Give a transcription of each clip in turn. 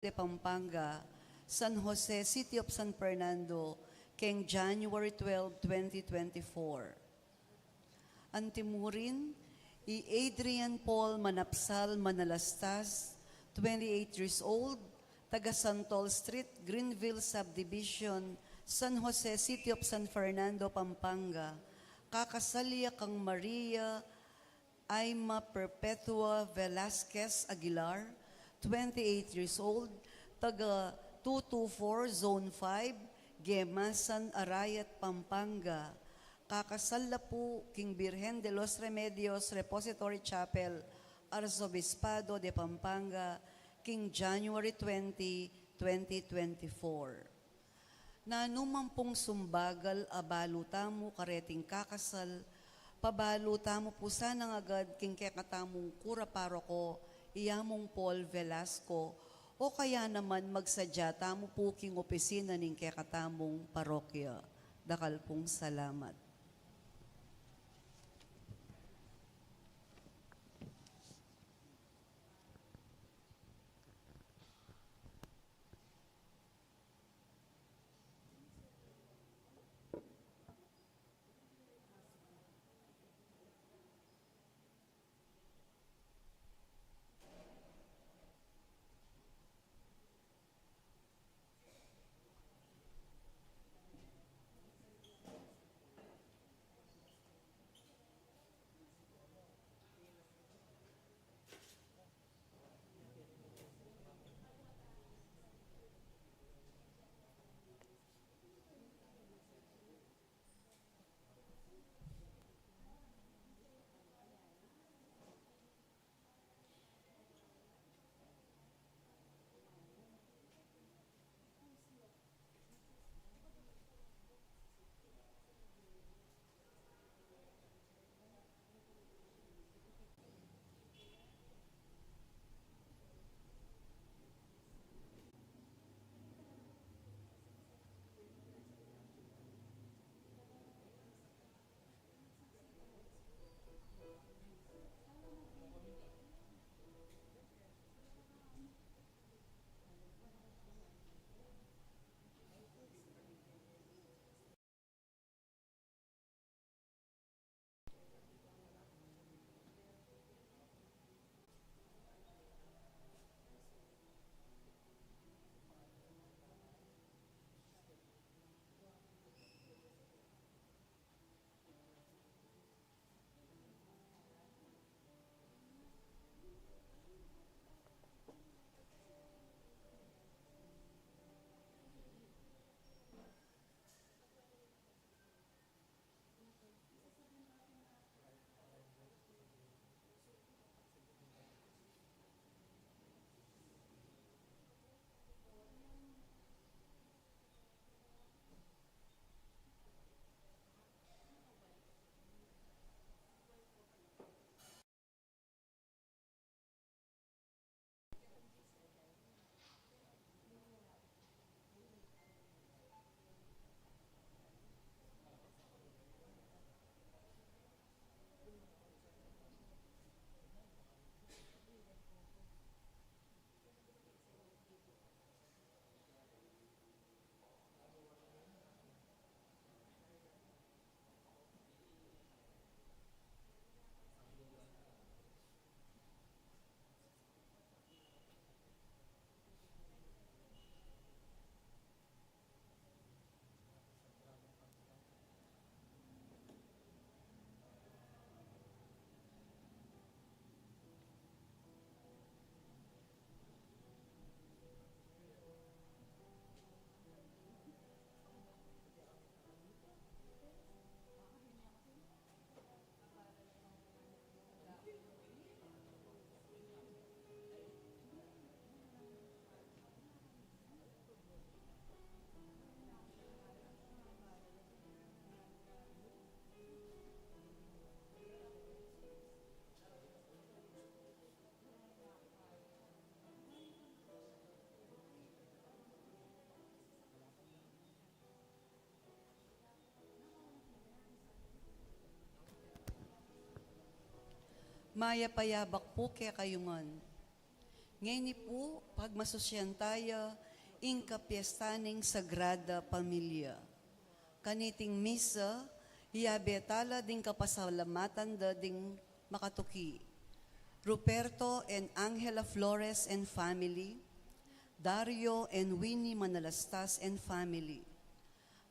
de Pampanga, San Jose, City of San Fernando, keng January 12, 2024. Antimurin, Adrian Paul Manapsal Manalastas, 28 years old, taga Santol Street, Greenville Subdivision, San Jose, City of San Fernando, Pampanga. Kakasalya kang Maria Aima Perpetua Velasquez Aguilar, 28 years old, taga 224 Zone 5, Gemasan, Arayat, Pampanga. Kakasal na po King Birhen de los Remedios Repository Chapel, Arzobispado de Pampanga, King January 20, 2024. Na anuman sumbagal abalutamo kareting kakasal, pabalutamo po sana agad king kekatamong kura paroko, iyamong Paul Velasco, o kaya naman magsadya tamo po king opisina ning kekatamong parokya. Dakal pong salamat. Maya payabak po kaya kayungan. Ngayon po, pagmasusyantaya, inka piestaning Sagrada Pamilya. Kaniting misa, hiyabetala ding kapasalamatan da ding makatuki. Ruperto and Angela Flores and family, Dario and Winnie Manalastas and family,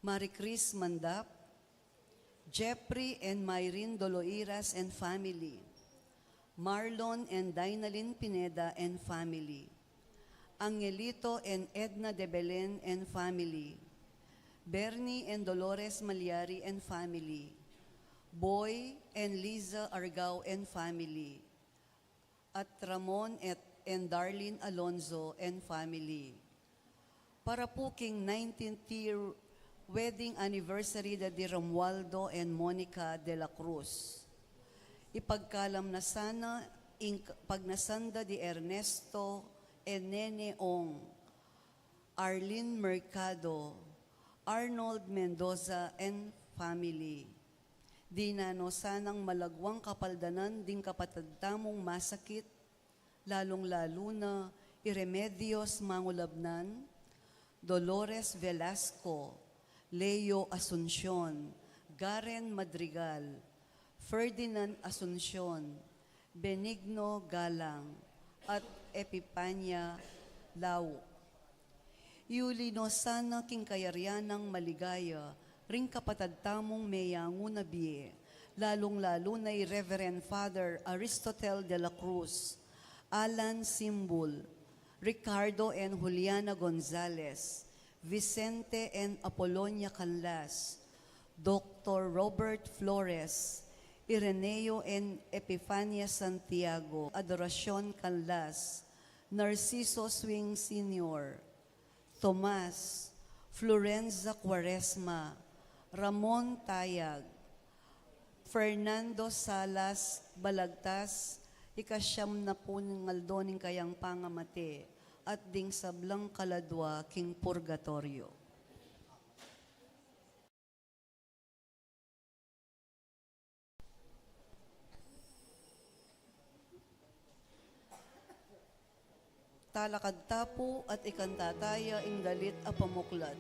Marie Chris Mandap, Jeffrey and Myrene Doloiras and family, Marlon and Dinalyn Pineda and family, Angelito and Edna de Belen and family, Bernie and Dolores Malyari and family, Boy and Liza Argao and family, at Ramon and Darlene Alonzo and family. Para po king 19th year wedding anniversary da di Romualdo and Monica de la Cruz. Ipagkalam na sana pagnasanda di Ernesto and Nene Ong, Arlene Mercado, Arnold Mendoza and family. Di nano sanang malagwang kapaldanan ding kapatagtamong masakit, lalong-lalo na Iremedios Mangulabnan, Dolores Velasco, Leo Asuncion, Garen Madrigal, Ferdinand Asuncion, Benigno Galang, at Epipania Lau. Iulino sana king kayaryanang maligaya, ring kapatagtamong meyango na biye, lalong-lalo na Reverend Father Aristotel de la Cruz, Alan Simbul, Ricardo and Juliana Gonzalez, Vicente and Apolonia Canlas, Dr. Robert Flores, Ireneo and Epifania Santiago, Adoracion Canlas, Narciso Swing Sr., Tomas, Florenza Quaresma, Ramon Tayag, Fernando Salas Balagtas, ikasyam na po ng aldoning kayang pangamate, at ding sablang kaladwa king purgatorio. Talakad tapo at ikantataya ing dalit a pamuklad.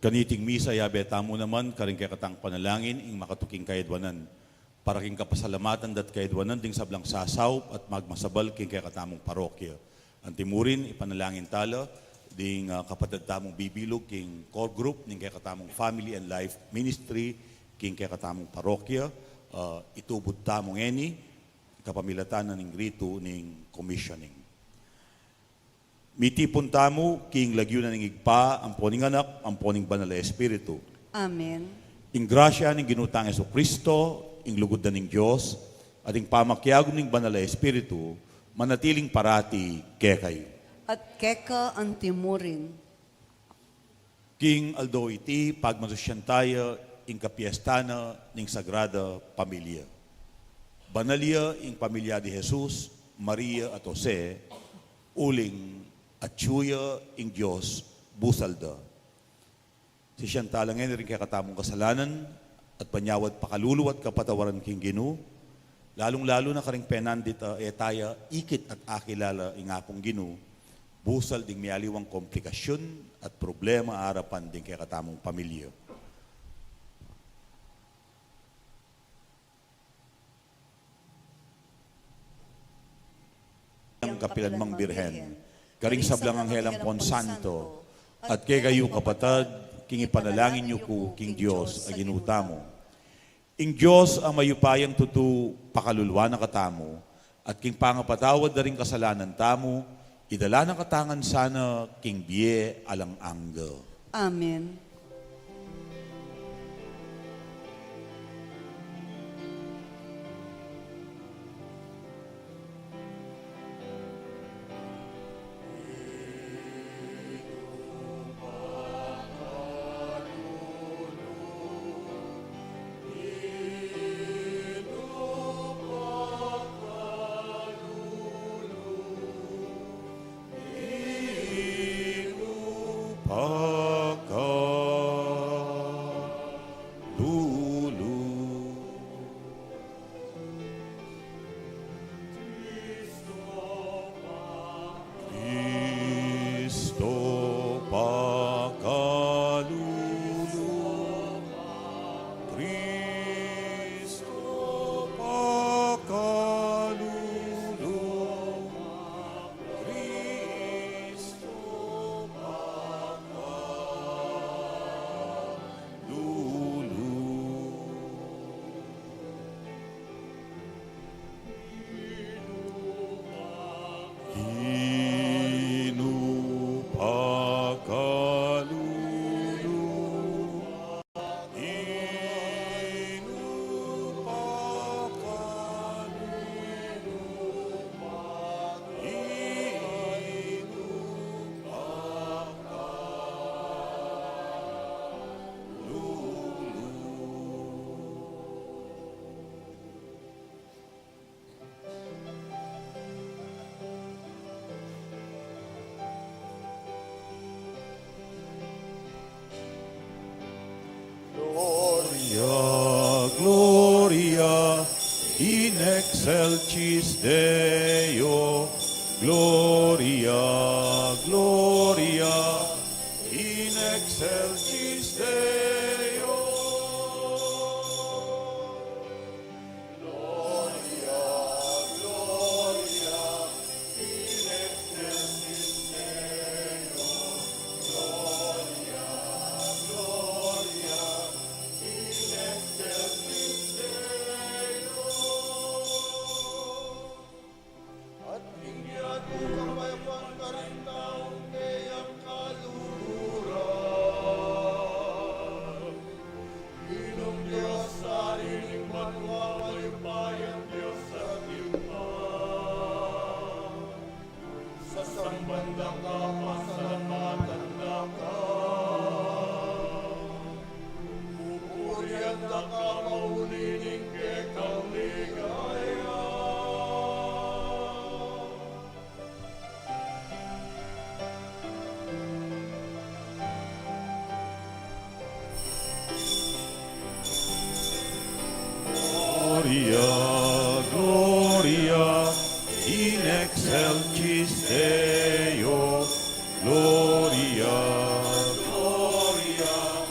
Kaniting misa, yabe tamo naman, karing kay katang panalangin, ing makatuking kayadwanan. Para king kapasalamatan dat kayadwanan, ding sablang sasaw at magmasabal king kay katamong parokya. Antimurin, ipanalangin tala, ding kapatid tamong bibilog, king core group, ning kay katamong family and life ministry, king kay katamong parokya, itubod tamong eni, kapamilatan ng rito ning commissioning. Mitipon tamo, king lagyo na ng igpa, ang poning anak, ang poning banal na espiritu. Amen. Ing grasya ng ginutang Yesu Kristo, ing lugod na ng Diyos, at ing pamakyagom ng banal na espiritu, manatiling parati kekay. At keka ang timurin. King Aldo iti, pagmasusyan tayo, ing kapiestana ng Sagrada Pamilya. Banalya ing pamilya di Jesus, Maria at Jose, uling at tsuya ing Diyos, busalda. Si Chantal ngayon rin kaya katamong kasalanan at panyawad pakalulu at kapatawaran king Ginu, lalong-lalo na karing penandit etaya ikit at akilala ing apong Ginu, busal ding mialiwang komplikasyon at problema harapan ding kaya katamong pamilya. Ang kapilanmang birhen, karing sablang anghelang Ponsanto, at kay kayo kapatad, king ipanalangin niyo ko, king Diyos, ay ginutamo. Ing Diyos ang mayupayang tutu pakalulwa na katamo, at king pangapatawad na rin kasalanan tamo, idala na katangan sana, king biye alang angga. Amen. Gloria, in excelsis Deo, Gloria, Gloria, in excelsis Deo. Gloria, Gloria, in excelsis Deo, Gloria, Gloria, in excelsis Deo. At hingyat mo kamayapang karintaong kayang kaluhuran. Inom Diyos sa rinig magwamayupayan Diyos sa timpang. Sa sambandang ka, pasalamatan na ka. Pupurian na ka, maulining kekang ligaya. Gloria, Gloria, in excelsis Deo, Gloria, Gloria,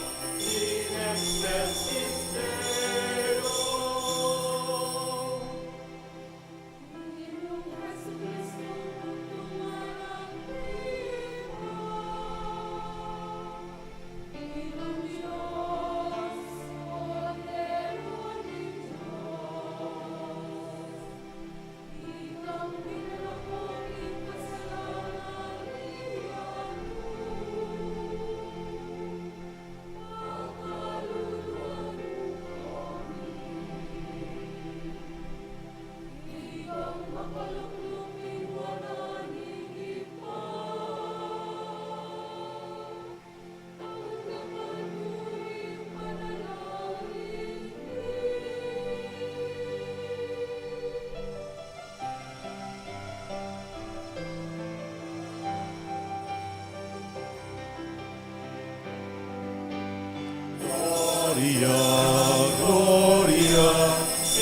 Gloria,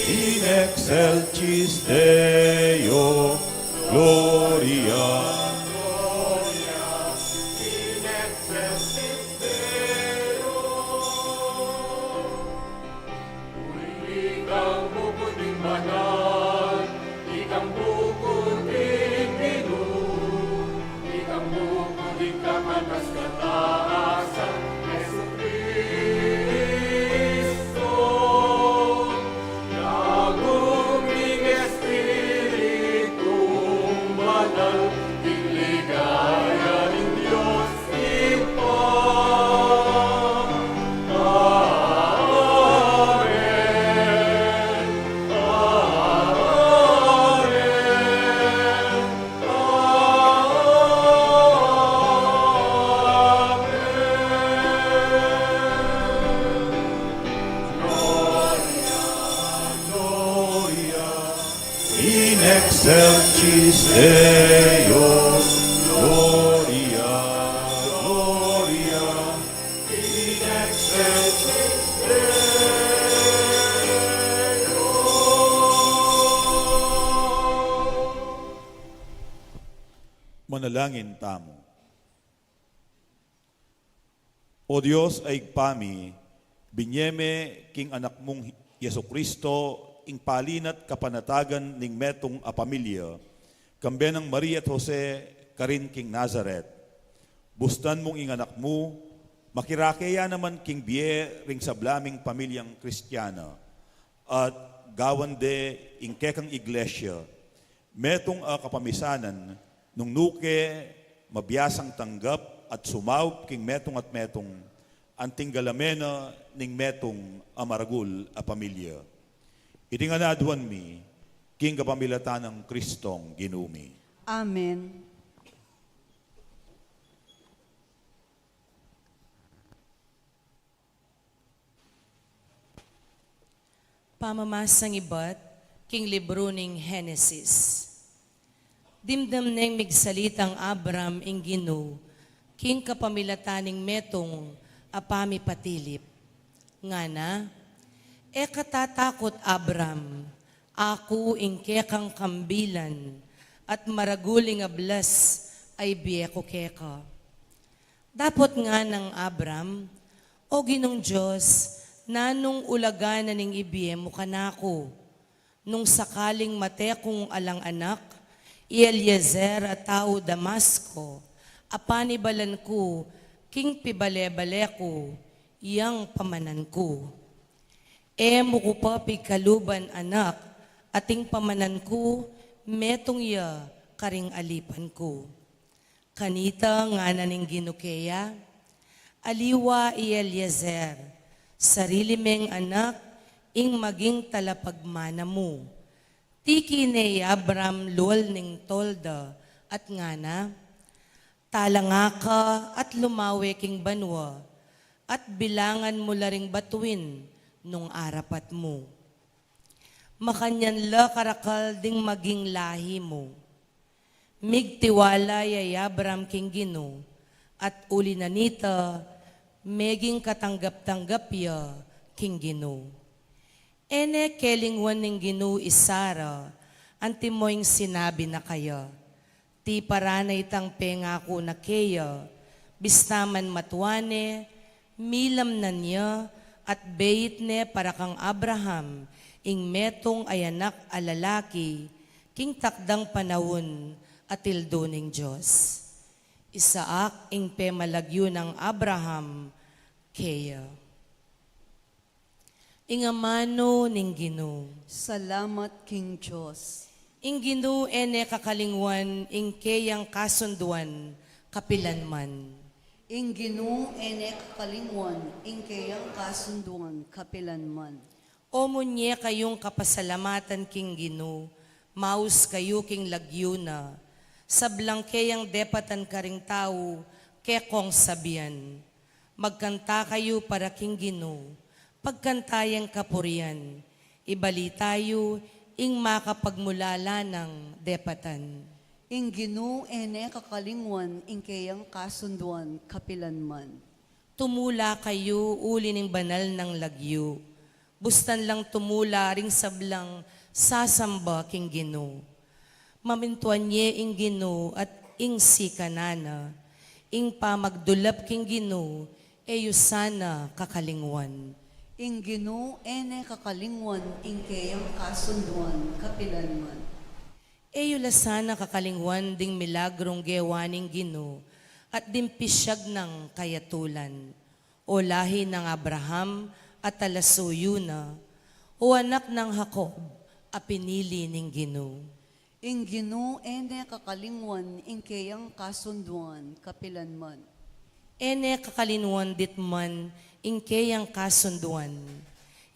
in excelsis Deo, Gloria. Ikang bukod ng banal, ikang bukod ng Ginoo, ikang bukod ng kakatas kataasan, Yesu Cristo. Naguming Espiritong banal, ng ligaya ng Diyos Ipa. In excelsis Deo, Gloria, Gloria, in excelsis Manalangin tamo. O Diyos ay pami, binyeme king anak mong Yesu Kristo, ing palinat kapanatagan ning metong a pamilya, kambe ng Maria at Jose, karin king Nazaret. Bustan mong ing anak mo, makirakeya naman king biye ring sablaming pamilyang Kristiyana, at gawan de ing kekang iglesia, metong a kapamisanan, nung nuke, mabiyasang tanggap at sumawp king metong at metong, anting galamena ning metong amaragul a pamilya. Iti nga naadwan mi, king kapamilatan ng Kristong ginumi. Amen. Pamamasang ibat, king libro ning Henesis. Dimdam neng migsalitang Abram ing Ginoo, king kapamilataning metong apami patilip. Ngana, katatakot Abram, ako ing kekang kambilan, at maraguling ablas ay biyeko keka. Dapot nga ng Abram, o Ginong Diyos, nanong ulaganan ning ibiye mo kanako, nung sakaling mate kong alang anak, Eliezer at tao Damasco, apanibalan ko, king pibale-bale ko, iyang pamanan ko. Mo ko pa pigkaluban anak, ating pamanan ko, metong ya karing alipan ko. Kanita nga naning ginukeya, aliwa Eliezer, sarili meng anak, ing maging talapagmana mo. Tiki ni Abram lol ning tolda, at ngana, talanga ka at lumawe king banwa, at bilangan mo laring batuin, nung arapat mo. Makanyan la karakal ding maging lahi mo. Migtiwala yayabram king Ginoo, at uli na nita, meging katanggap-tanggap ya king Ginoo. Kelingwan ning Ginoo isara, antimoing sinabi na kaya, ti paranay tang pengako na kaya, bistaman matwane, milam na niya, at beit ne para kang Abraham, ing metong ayanak alalaki, king takdang panahon, atildo ning Diyos. Isaak ing pemalagyo ng Abraham, kaya. Ingamano ning Ginoo. Salamat King Diyos. Ing Ginoo kakalingwan, ing kayang kasunduan, kapilanman. Ing Ginoo kalingwan, ing kayang kasunduan kapilanman. O munye kayong kapasalamatan king Ginoo, maus kayo king lagyuna, sablang kayang depatan karing tao, kekong sabian. Magkanta kayo para king Ginoo, pagkantayang kapurian, ibalitayo ing makapagmulala ng depatan. Ing Ginoo kakalingwan, ing kayang kasunduan kapilanman. Tumula kayo uli ng banal ng lagyo. Bustan lang tumula ring sablang sasamba king Ginoo. Mamintuan niya ing Ginoo at ing si kanana. Ing pamagdulap king Ginoo, eyo sana kakalingwan. Ing Ginoo ene kakalingwan, ing kayang kasunduan, kapilanman. Eyo lasana kakalingwan ding milagrong gewaning Ginoo at dimpisyag ng kayatulan. O lahi ng Abraham at talasuyo na, o anak ng Jacob, a pinili ning Ginoo. Ing Ginoo ene kakalingwan, ing kayang kasunduan, kapilanman. Ene kakalinwan ditman, ing kayang kasunduan,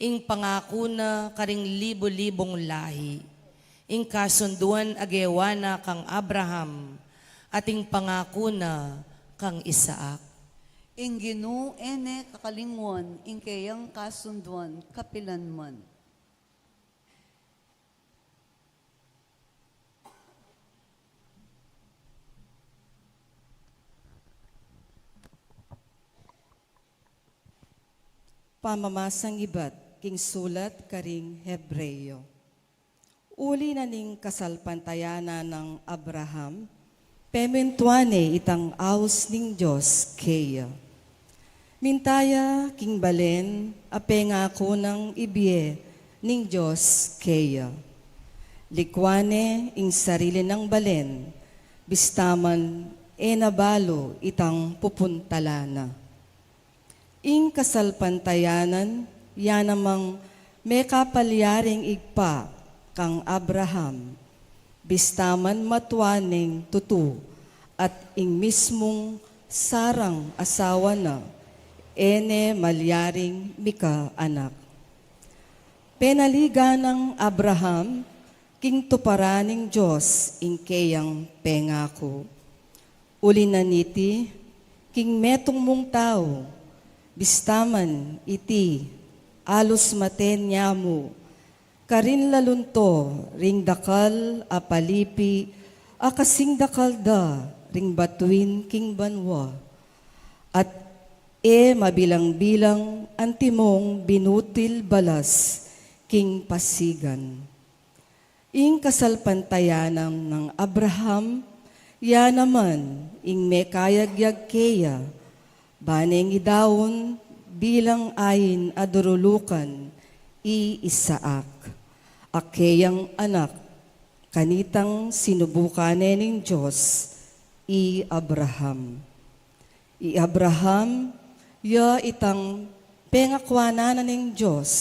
ing pangako na karing libo-libong lahi, ing kasunduan agewana kang Abraham, ating pangako na kang Isaak. Ing Ginoo ene kakalingwan, ing kayang kasunduan, kapilanman. Pamamasang ibat, king sulat karing Hebreyo. Uli na ning kasalpantayana ng Abraham, pementuane itang aus ning Diyos keya. Mintaya king balen, apengako ng ibye ning Diyos keya. Likwane ing sarili ng balen, bistaman enabalo itang pupuntalana. Ing kasalpantayanan, yan namang may kapalyaring igpa kang Abraham, bistaman matwaning tutu, at ing mismong sarang asawa na, ene malyaring mika anak. Penaliga ng Abraham, king tuparaning Diyos, ing kayang pengako. Uli na niti, king metong mong tao, bistaman iti alos maten niyamu, karin lalunto ring dakal apalipi, akasing dakal da ring batuin king banwa, at mabilang-bilang antimong binutil balas king pasigan. Ing kasalpantayanang ng Abraham, ya naman ing mekayagyag keya, baneng idawon bilang ayin adurulukan Isaak, akeyang anak, kanitang sinubukanen ng Diyos, Abraham. Abraham, ya itang pengakwanan ng Diyos,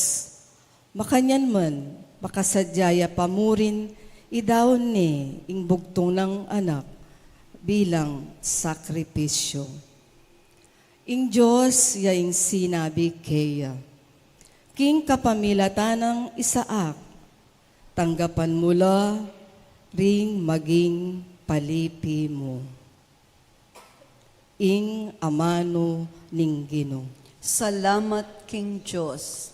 makanyan man, makasadyaya pamurin, idawon ni ing bugtong ng anak, bilang sakripisyo. Ing Diyos yaing sinabi keya, king kapamilatan ng Isaak, tanggapan mula ring maging palipi mo. Ing amano ning Ginoo. Salamat King Diyos.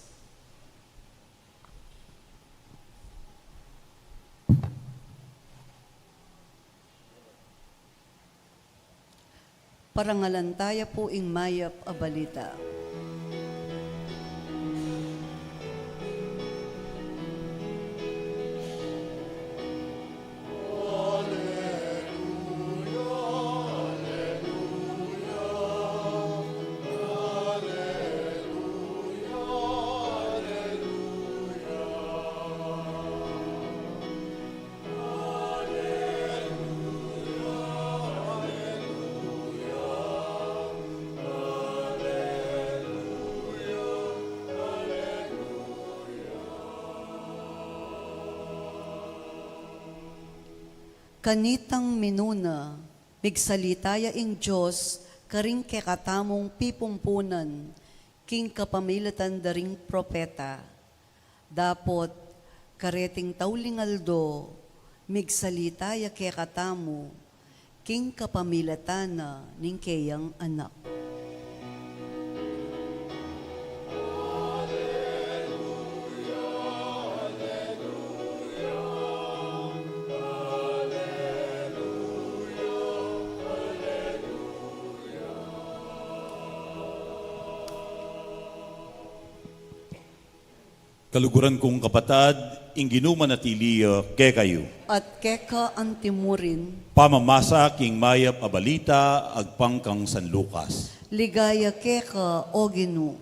Parangalantaya po ing mayap a balita. Kanitang minuna, migsalitaya ing Diyos, karing kekatamong pipumpunan, king kapamilatan daring propeta. Dapot, kareting taulingaldo, migsalitaya kekatamo, king kapamilatana ning kayang anak. Kaluguran kong kapatad, ing ginumanatiliya ke kayo. At keka antimurin, Pamamasa king mayap a balita agpangkang San Lucas. ligaya keka o Ginoo.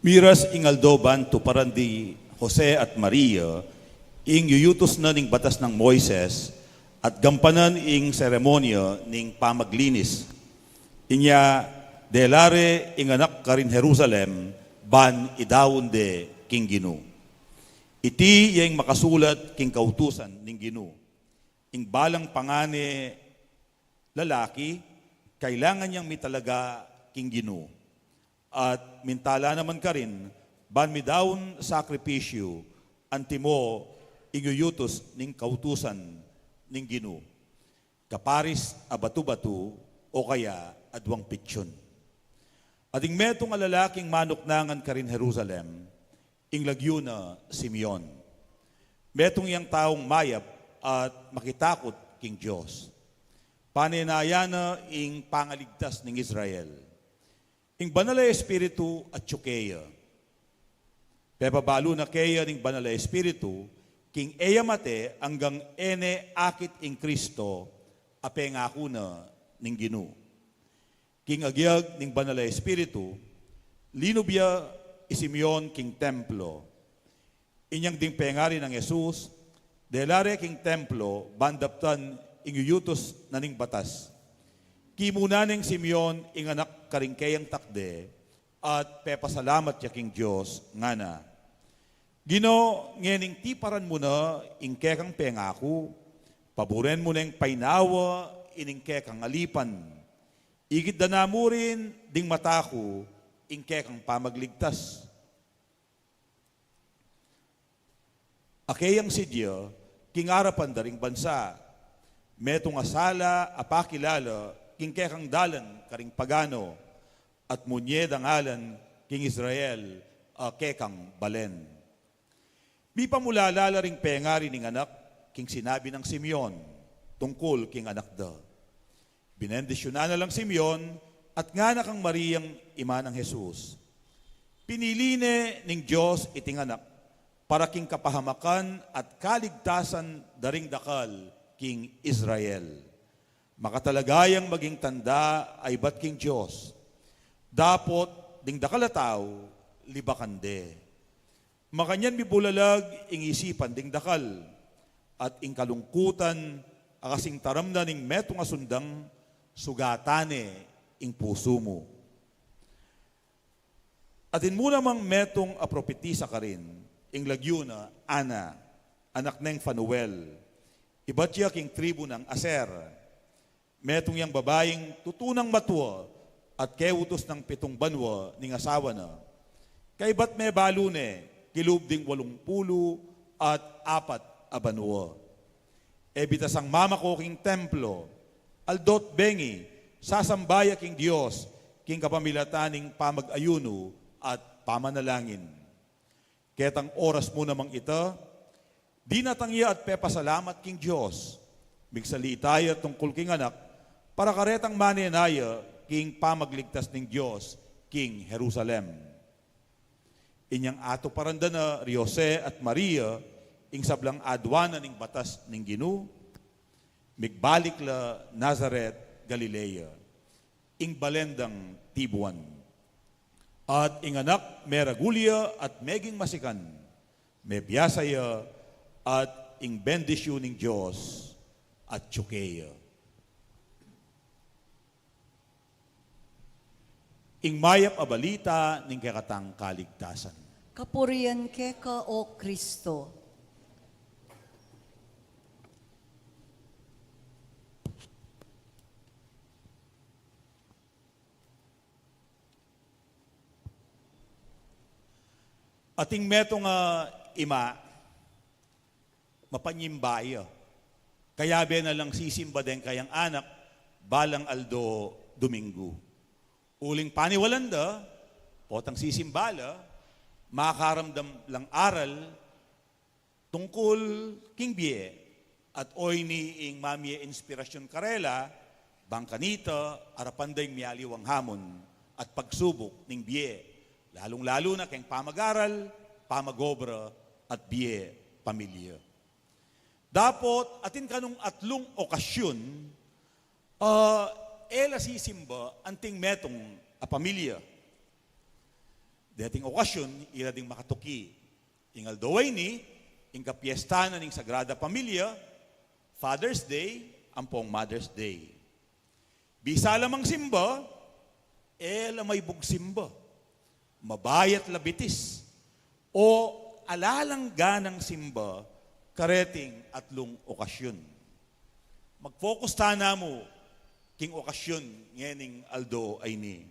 Miras ing aldoban to parandi Jose at Maria, ing yuyutos na ning batas ng Moises, at gampanan ing seremonya ning pamaglinis. Inya, delare ing anak karin Jerusalem, ban idawon de king Ginoo. Iti yang makasulat king kautusan ning Ginoo. Ing balang pangane lalaki, kailangan niyang mitalaga king Ginoo. At mintala naman ka rin, ban mi daon sakripisyo, antimo iguyutos ning kautusan ning Ginoo. Kaparis a batu-batu o kaya adwang pitsyon. Ading metong alalaking manuknangan ka rin Jerusalem, ing lagyo na Simeon. Metong yang taong mayap at makitakot king Diyos. Paninayana ing pangaligtas ning Israel. Ing banal na espiritu at tsukeya. Pepabalo na kaya ning banal na espiritu, king eya mate hanggang ene akit ing Kristo, ape ngako na ning Ginoo. King agyag ning banal na espiritu, linubya isimyon king templo. Inyang ding pengari ng Jesus, delare king templo, bandaptan ing yuyutos na ning batas. Kimuna ning Simeon ing anak karingkayang takde at pepasalamat ya king Diyos nga na. Gino, ngening tiparan mo na ing kekang pengako, paboren mo na ing painawa ining kekang alipan. Igid na mo rin ding matako ing kekang pamagligtas. Akayang sidya, king arapan daring bansa, metong asala apakilala king kekang dalan karing pagano at munyed ang alan king Israel kekang balen. Di pa mulalala ring pengari ning anak king sinabi ng Simeon tungkol king anak da. Binendisyonan na lang Simeon at nga na kang Mariang ima ng Jesus. Piniline ning Diyos iting anak para king kapahamakan at kaligtasan daring dakal king Israel. Makatalagayang maging tanda ay bat king Diyos. Dapot ding dakalataw, libakande. Makanyan bibulalag ing isipan ding dakal. At ing kalungkutan, akasing taramna ning metong asundang, sugatane ing puso mo. Atin mo namang metong apropetisa ka rin, ing lagyo na Ana, anak ng Fanuel. Ibat siya king tribu ng Aser. Metong yang babaeng tutunang matwa at keutos ng 7 banwa ning asawa na. Kay bat me balune, kilub ding 80 at 4 abanwa. Ebitas ang mama ko king templo, aldot bengi, sasambaya king Diyos, king kapamilataning pamag-ayuno at pamanalangin. Ketang oras mo namang ita, di natangya at pepasalamat king Diyos, migsalitaya tungkol king anak, para karetang manenaya king pamagligtas ning Diyos, king Jerusalem. Inyang ato paranda na Jose at Maria, ing sablang adwana ning batas ning Ginoo, migbalik la Nazareth, Galilea, ing balendang Tibuan. At ing anak meragulya at meging masikan, may biyasaya at ing bendisyon ning Diyos at tsukeya. Ing mayap a balita ning kakatang kaligtasan. Kapurian keka o Kristo. Ating metong ima, mapanyimbaya. Kaya be na lang sisimba din kayang anak, balang Aldo Domingo. Uling paniwalanda, potang sisimbala, makaramdam lang aral tungkol king bie at oy ni ing mamie inspirasyon karela, bangkanita, arapanday miyaliwang hamon at pagsubok ning bie, lalong-lalo na keng pamag-aral, pamagobra at bie pamilya. Dapot atin kanong atlong okasyon, ela sisimba anting metong a pamilya. Dating okasyon, ila ding makatuki. Ingal daway ni, ingka piyesta na ning Sagrada Pamilya, Father's Day, ampong Mother's Day. Bisa lamang simba, ela may bugsimba, mabayat labitis, o alalang ganang simba, kareting atlong okasyon. Mag-focus tana mo, king okasyon, ngening Aldo ay ni.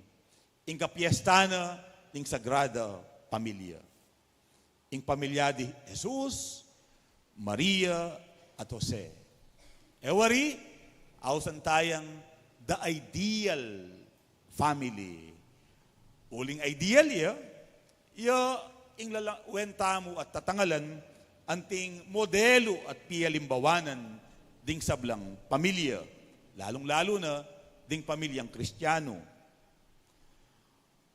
Ingka piyesta na ning Sagrada Pamilya. Ing pamilya di Jesus, Maria, at Jose. Ewari, awsan tayang the ideal family. Uling ideal ing wenta mo at tatangalan anting modelo at piyalimbawanan ding sablang pamilya, lalong-lalo na ding pamilyang Kristiyano.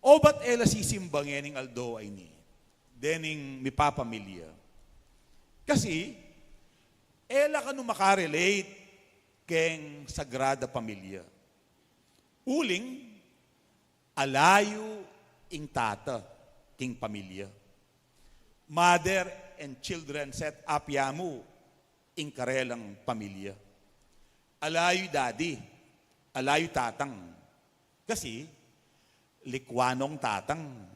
O ba't ela sisimba ngening Aldo ay ni? Dening mipapamilya. Kasi, ela ka makarelate keng Sagrada Pamilya. Uling, alayo ing tata king pamilya. Mother and children set up yamu ing karelang pamilya. Alayo daddy, alayo tatang. Kasi, likwanong tatang.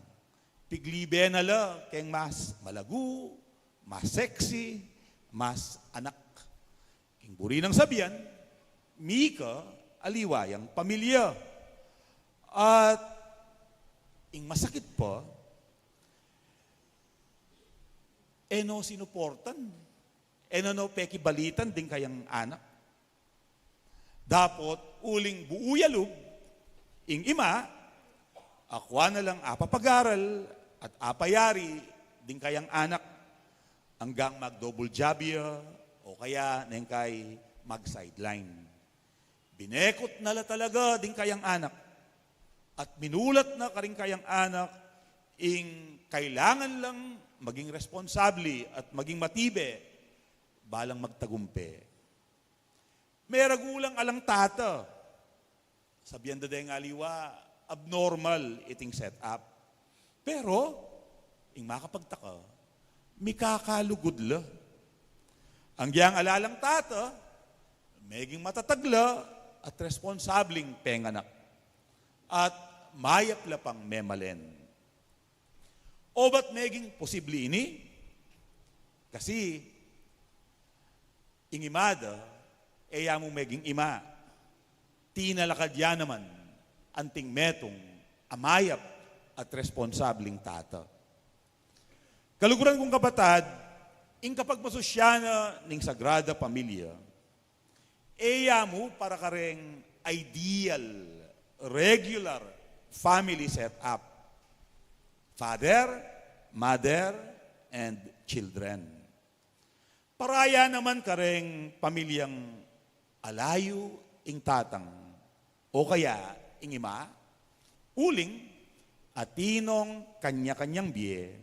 Piglibe na la, keng mas malagu, mas sexy, mas anak. King buri ng sabihan, mika, aliwayang pamilya. At, ing masakit pa, eno sinuportan, eno peki balitan din kayang anak. Dapot, uling buuyalog, ing ima, akwa na lang apapag-aral at apayari din kayang anak hanggang mag-double jobya o kaya neng kay mag-sideline. Binekot na la talaga din kayang anak at minulat na karing kayang anak ing kailangan lang maging responsable at maging matibe balang magtagumpe. May ragulang alang tata. Sabihan da dahil aliwa, abnormal iting setup. Pero, ing makapagtaka, may kakalugod la. Ang giyang alalang tata, meging matatagla at responsabling penganak. At mayap la pang memalen. O ba't meging posible ini? Kasi, ingimada, eya mo meging ima. Tinalakadya naman, anting metong, amayap, at responsabling tata. Kaluguran kong kapatad, ing kapag masosyana ning Sagrada Pamilya, eya mo para kareng ideal, regular family setup. Father, mother, and children. Paraya naman kareng pamilyang alayo ing tatang o kaya ing ima, uling atinong kanya-kanyang biye,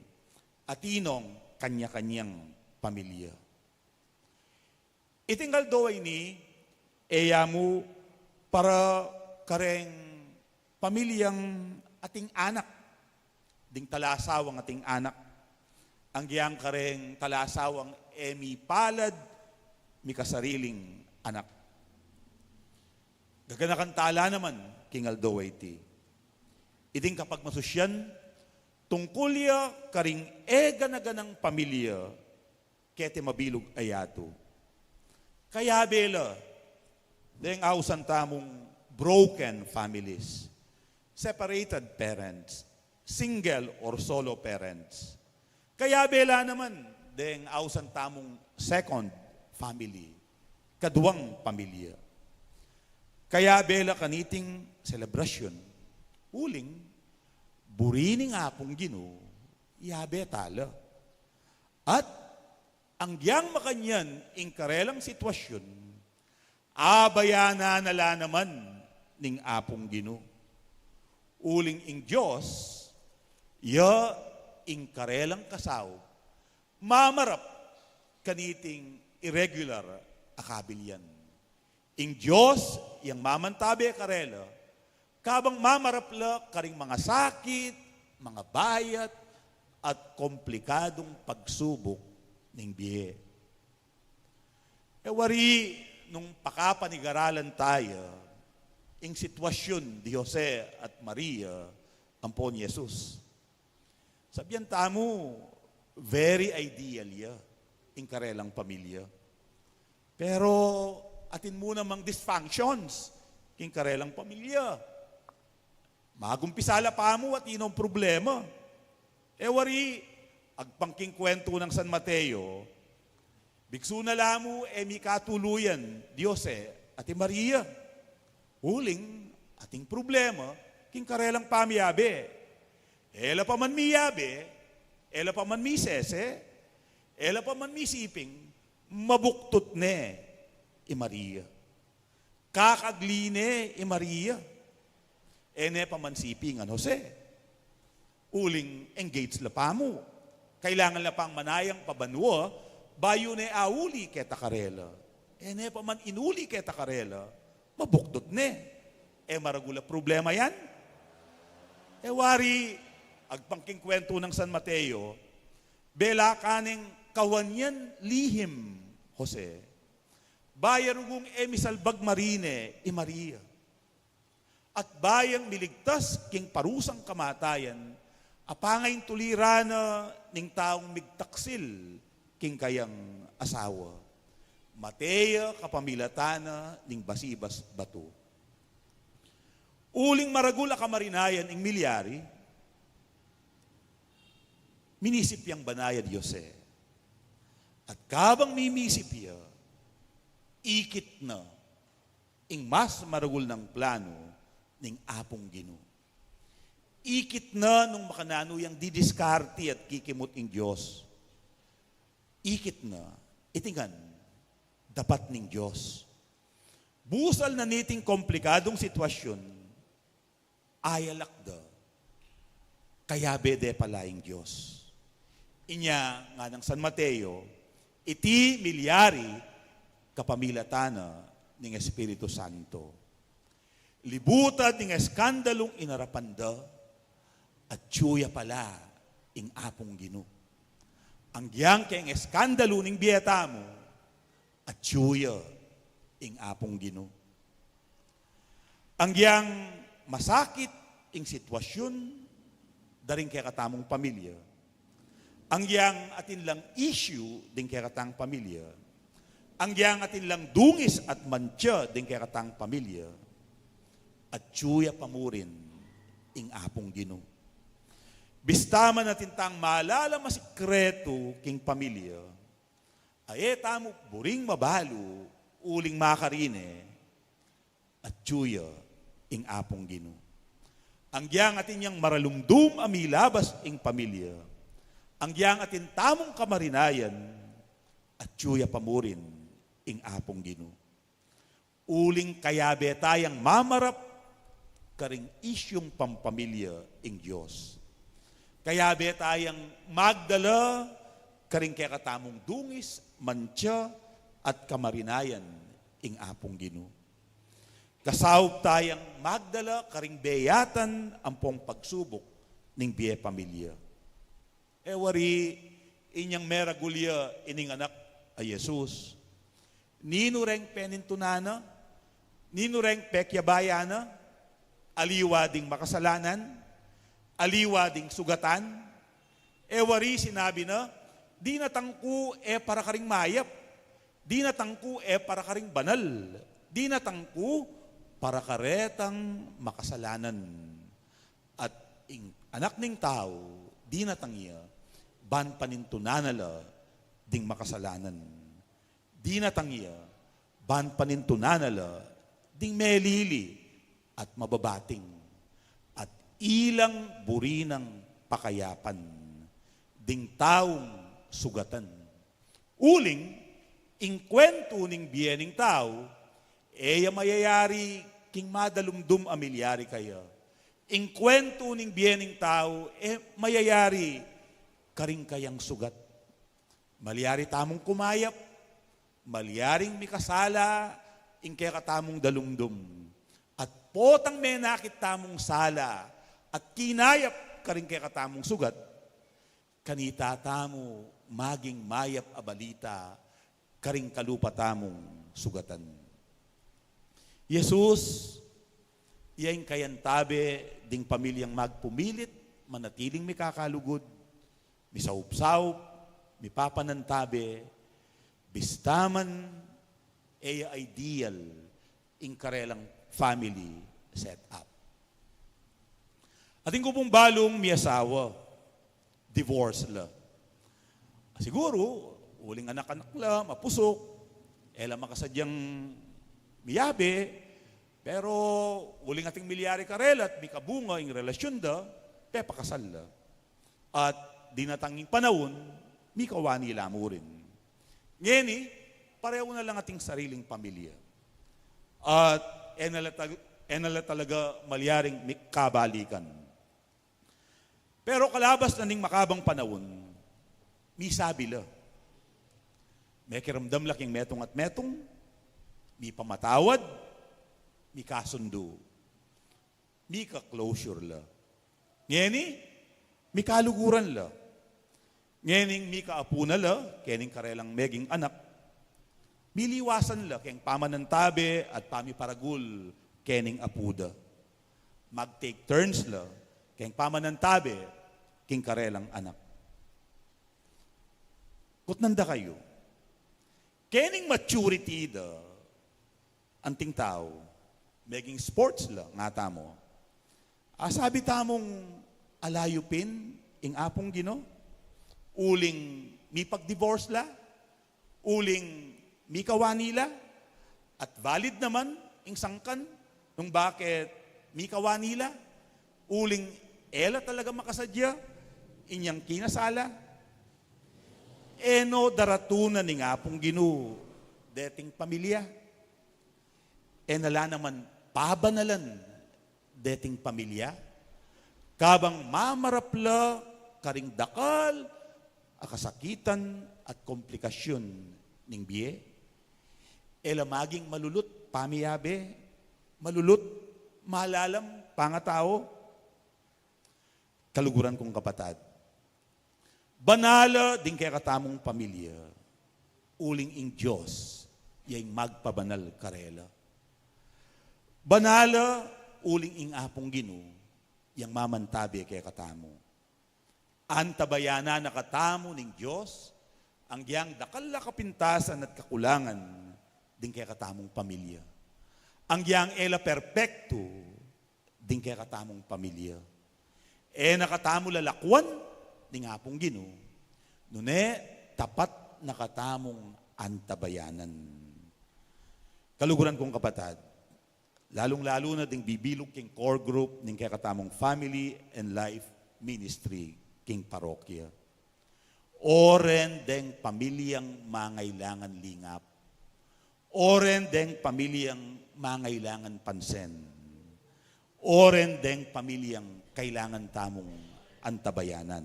atinong kanya-kanyang pamilya. Itinggal do ay ni eyamu para kareng pamilyang ating anak, ding talasawang ating anak, ang giyang kareng talasawang emi palad, mi kasariling anak. Gaganakan tala naman, King Aldo Waiti. Iting kapag masusyan, tungkulya karing ganaganang pamilya, kete mabilog ayato. Kaya bela, deng ausan tamong broken families, separated parents, single or solo parents. Kaya bela naman, deng ausan tamong second family, kaduwang pamilya. Kaya bela kaniting selebrasyon, uling, burining apong Ginoo, yabe tala. At ang giyang makanyan ing karelang sitwasyon, abayana nala naman ning apong Ginoo. Uling ing Diyos, ya ing karelang kasaw, mamarap kaniting irregular akabilyan. Ing Diyos, yang mamantabi karela, kabang mamarapla karing mga sakit, mga bayat, at komplikadong pagsubok ng biye. Wari, nung pakapanigaralan tayo, ing sitwasyon di Jose at Maria, ampon Jesus. Sabihan tamo, very ideal ya, ing karelang pamilya. Pero, atin muna mang dysfunctions, king karelang pamilya. Magumpisala pa mo at inong problema. Wari, agpangking kwento ng San Mateo, biksu na lamo, mi katuluyan, Diyose, ati Maria. Huling, ating problema, king karelang pamiyabe. Ela pa man miyabe, ela pa man misese, ela pa man misiping, mabuktot ne, Maria. Kakagline, Maria. Ene pamansiping, Jose. Uling engage la pa mo. Kailangan la pang manayang pabanwa, bayo ne auli keta karela. Ene paman inuli keta karela, mabuktot ne. Maragula problema yan. Wari, agpangking kwento ng San Mateo, bela kaning kawanyan lihim, Jose. Bayarugong misalbag marine, Maria. At bayang miligtas king parusang kamatayan, apangayin tulirana ning taong migtaksil king kayang asawa. Matea kapamilatana ning basibas bato. Uling maragula kamarinayan ing milyari, minisip yang banayad Jose. At kabang mimisip ya, ikit na ing mas maragul ng plano ning apong Ginoo. Ikit na nung makanano yang didiskarte at kikimot ing Diyos. Ikit na, itingan, dapat ning Diyos. Busal na niting komplikadong sitwasyon, ayalak da, kaya bede pala ing Diyos. Inya nga ng San Mateo, iti milyari kapamilatana ng Espiritu Santo. Libutan ng eskandalong inarapanda at tsuya pala ing apong Ginoo. Ang giyang kayang eskandalo ning biyeta mo at tsuya ing apong Ginoo. Ang giyang masakit ing sitwasyon daring kay katamong pamilya. Ang giyang atin lang issue ding kay katang pamilya. Ang giyang atin lang dungis at mantya din kay katang pamilya at tsuya pamurin ing apong Ginoo. Bistaman natin tang maalala masikreto king pamilya, ay tamo buring mabalo, uling makarine, at tsuya ing apong Ginoo. Ang giyang atin yang maralumdum amilabas ing pamilya, ang giyang atin tamong kamarinayan, at tsuya pamurin ing apong Ginoo. Uling kayabe tayang mamarap karing isyong pampamilya ing Diyos. Kayabe tayang magdala karing kaya katamong dungis, mantya, at kamarinayan ing apong Ginoo. Kasawb tayang magdala karing beyatan ampong pagsubok ning biye pamilya. Wari inyang meragulya ining anak ay Jesus. Nino reng penintunana, nino reng pekyabayana, aliwa ding makasalanan, aliwa ding sugatan. Wari sinabi na, di natangku para karing mayap, di natangku para karing banal, di natangku para karetang makasalanan. At anak ning tao, di natangya, ban panintunanala ding makasalanan. Di natangya, ban panintunanala ding melili at mababating, at ilang burinang pakayapan, ding taong sugatan. Uling, inkwento ning biyening tao, eya mayayari king madalumdum amilyari kaya. Inkwento ning biyening tao, mayayari karing kayang sugat. Malyari tamong kumayap, malyaring mikasala, kaya katamong dalumdum. At potang may nakit tamong sala, at kinayap karing kaya katamong sugat, kanita tamo maging mayap abalita, karing kalupa tamong sugatan. Jesus, iyaing kayantabe ding pamilyang magpumilit, manatiling may kakalugod, misaup-saup, mipapanantabe, bistaman, eya ideal, ing karelang family set up. Ating ko pong balong may asawa, divorce la. Siguro, uling anak-anak la, mapusok, ela makasadyang miyabe, pero uling ating milyari karela at mikabunga ing relasyon da, pakasal la. At dinatanging panahon, mikawani mo rin. Ngayon pareho na lang ating sariling pamilya. At enala talaga malyaring kabalikan. Pero kalabas na ning makabang panahon, mi sabi la. May kiramdam laking metong at metong, mi pamatawad, mi kasundo, mi ka-closure la. Ngayon mi kaluguran la. Ngayon mi kaapuna la, kening karelang meging anak, miliwasan la, keng pamanantabe at pamiparagul, kening apuda. Mag-take turns la, keng pamanantabe, king karelang anak. Kutnanda kayo, kening maturity da, anting tao, meging sports la, nga tamo, sabi tamong alayupin, ing apong Gino, uling mi pag-divorce la, uling mi kawani la, at valid naman ing sangkan, nung bakit mi kawani la, uling ela talaga makasadya, inyang kinasala, eno daratunan ni nga pong Gino, deting pamilya, nala naman pabanalan, deting pamilya, kabang mamarapla, karing dakal, akasakitan at komplikasyon ning biye, ela maging malulut, pamiyabe, malulut, malalam, pangatao, kaluguran kong kapatad. Banala din kaya katamong pamilya, uling ing Diyos, yung magpabanal karela. Banala, uling ing apong Gino, yung mamantabi kaya katamo. Antabayana na katamo ning Diyos, ang giyang dakal na kapintasan at kakulangan din kaya katamong pamilya. Ang giyang ela perpekto din kaya katamong pamilya. Nakatamo lalakwan ning apong Gino, nune tapat na katamong antabayanan. Kaluguran kong kapatad, lalong-lalo na ding bibilog king core group ning kaya katamong family and life ministry king parokya. Oren deng pamilyang mangailangan lingap. Oren deng pamilyang mangailangan pansen. Oren deng pamilyang kailangan tamong antabayanan.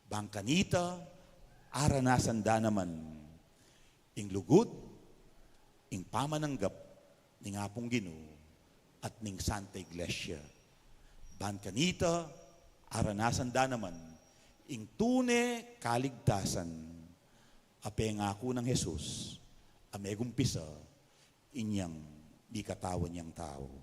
Bangkanita, aranasan da naman, ing lugod, ing pamananggap, ning apong Gino, at ning Santa Iglesia. Bangkanita, aranasan da naman, ing tune kaligtasan, apengako ng Jesus, amegumpisa, inyang di katawan niyang tao.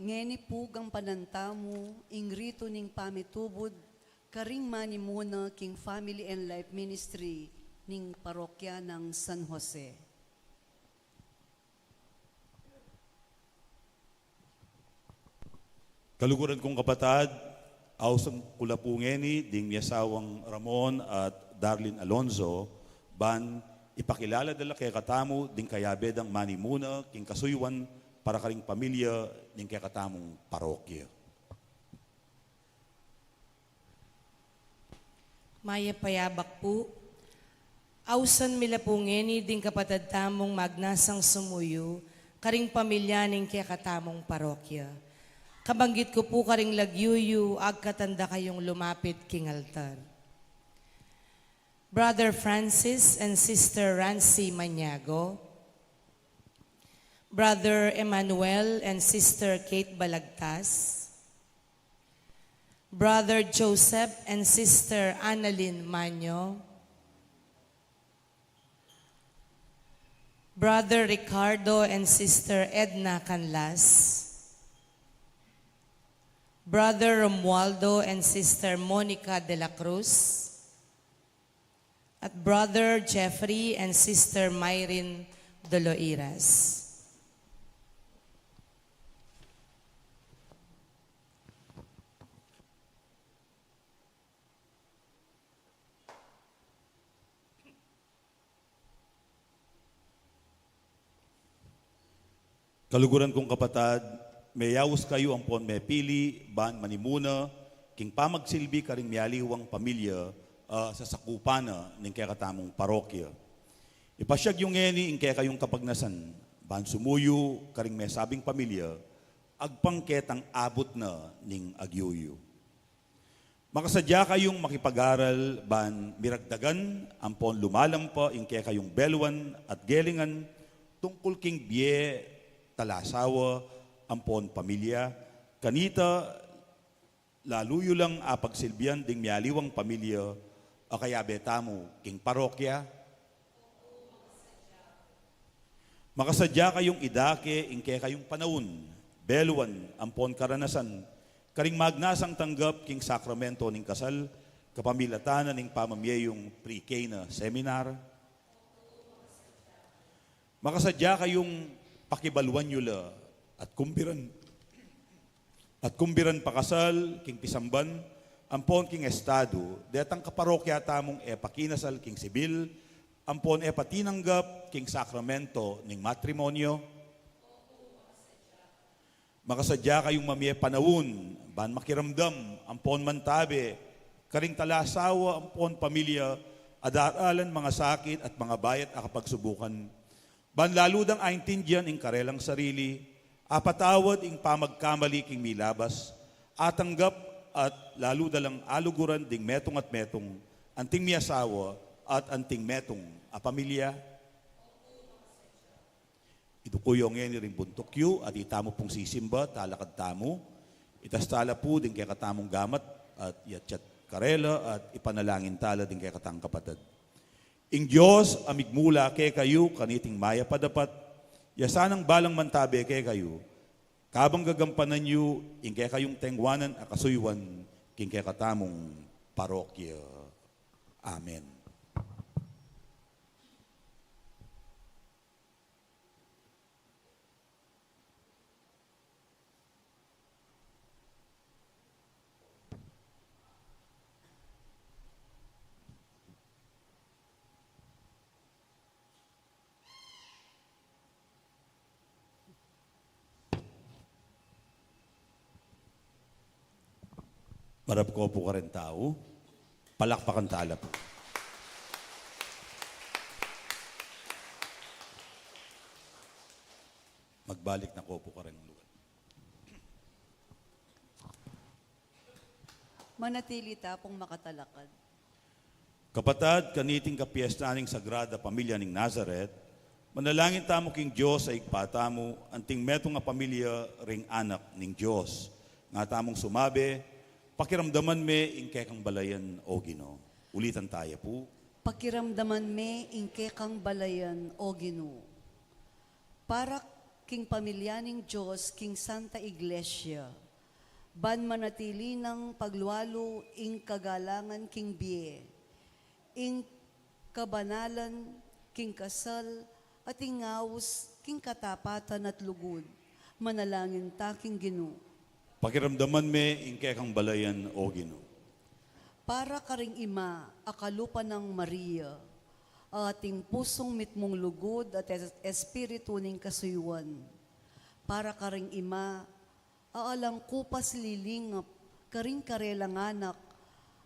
Ngeni pugang panantamo, ing rito ning pamitubod, karing manimuna king Family and Life Ministry, ning parokya ng San Jose. Kaluguran kong kapatad, awsang kulapungeni, ding miyasawang Ramon at Darlene Alonzo, ban ipakilala dala kay katamu, ding kayabedang manimuna, king kasuywan, para karing pamilya, ding kay katamong parokya. Maya payabak po, awsan mila po ngeni ding kapatad tamong magnasang sumuyo, karing pamilya ning kaya katamong parokya. Kabanggit ko po karing lagyuyu, agkatanda kayong lumapit king altar. Brother Francis and Sister Rancy Maniago, Brother Emmanuel and Sister Kate Balagtas, Brother Joseph and Sister Annalyn Manyo, Brother Ricardo and Sister Edna Canlas, Brother Romualdo and Sister Monica de la Cruz, at Brother Jeffrey and Sister Myrin Doloiras. Kaluguran kong kapatad, mayawos kayo ang pon may pili, ban manimuna, king pamagsilbi karing miyaliwang pamilya sa sakupana ng kaya katamong parokya. Ipasyag yung ngeni ing kaya kayong kapagnasan, ban sumuyo karing may sabing pamilya, agpangketang abot na ning agyuyo. Makasadya kayong makipag-aral, ban miragdagan, ang pon lumalampa ing kaya kayong belwan at gelingan, tungkol king biye, talasawa, ampon pamilya, kanita, laluyo lang apagsilbihan ding miyaliwang pamilya, o kaya betamo, king parokya. Makasadya kayong idake, ing kaya kayong panahon, beluan, ampon karanasan, karing magnasang tanggap, king sakramento ning kasal, kapamilatanan ning pamamiyayong pre-K na seminar. Makasadya kayong pakibaluan nyo la at kumbiran pakasal king pisamban ampon king estado detang kaparokya tamong pakinasal king sibil ampon patinanggap king sakramento ning matrimonyo. Makasadya kayong mamie panawon ban makiramdam ampon mantabe karing talasawa ampon pamilya adaralan mga sakit at mga bayat akapagsubukan. Banlaludang aintindihan ing karelang sarili, apatawad ing pamagkamali king milabas, atanggap at lalo dalang aluguran ding metong at metong, anting miyasawa at anting metong apamilya. Idukuyong yan rin buntukyo at itamo pong sisimba, talakad tamo, itastala po din kaya katamong gamat at yatsyat karela at ipanalangin tala din kaya katang kapatid. Ing Diyos, amigmula kay kayo, kaniting maya padapat, yasanang balang mantabe kay kayo, kabang gagampanan nyo, ing kaya kayong tengwanan akasuywan, king kaya katamong parokya. Amen. Marap ko po ka rin tao, palakpakan tala po. Magbalik na ko po ka rin lugar. Manatili tapong makatalakad. Kapatad, kaniting kapiestaning Sagrada Pamilya ning Nazareth, manalangin tamo king Diyos sa igpatamo, anting metong nga pamilya ring anak ning Diyos. Nga tamong sumabe, pakiramdaman me ing kekang balayan o Ginoo. Ulitan tayo po. Pakiramdaman me ingke kang balayan o Ginoo. Para king pamilyaning Diyos, king Santa Iglesia, ban manatili ng pagluwalo ing kagalangan king biye, ing kabanalan, king kasal, at ingaws, king katapatan at lugod. Manalangin ta, king Ginoo. Pakiramdaman me ingke kang balayan o Ginoo. Para karing ima, akalupa ng Maria, ating pusong mitmong lugod at espiritu ning kasuyuan. Para karing ima, aalang kupas lilingap, karing karelang anak,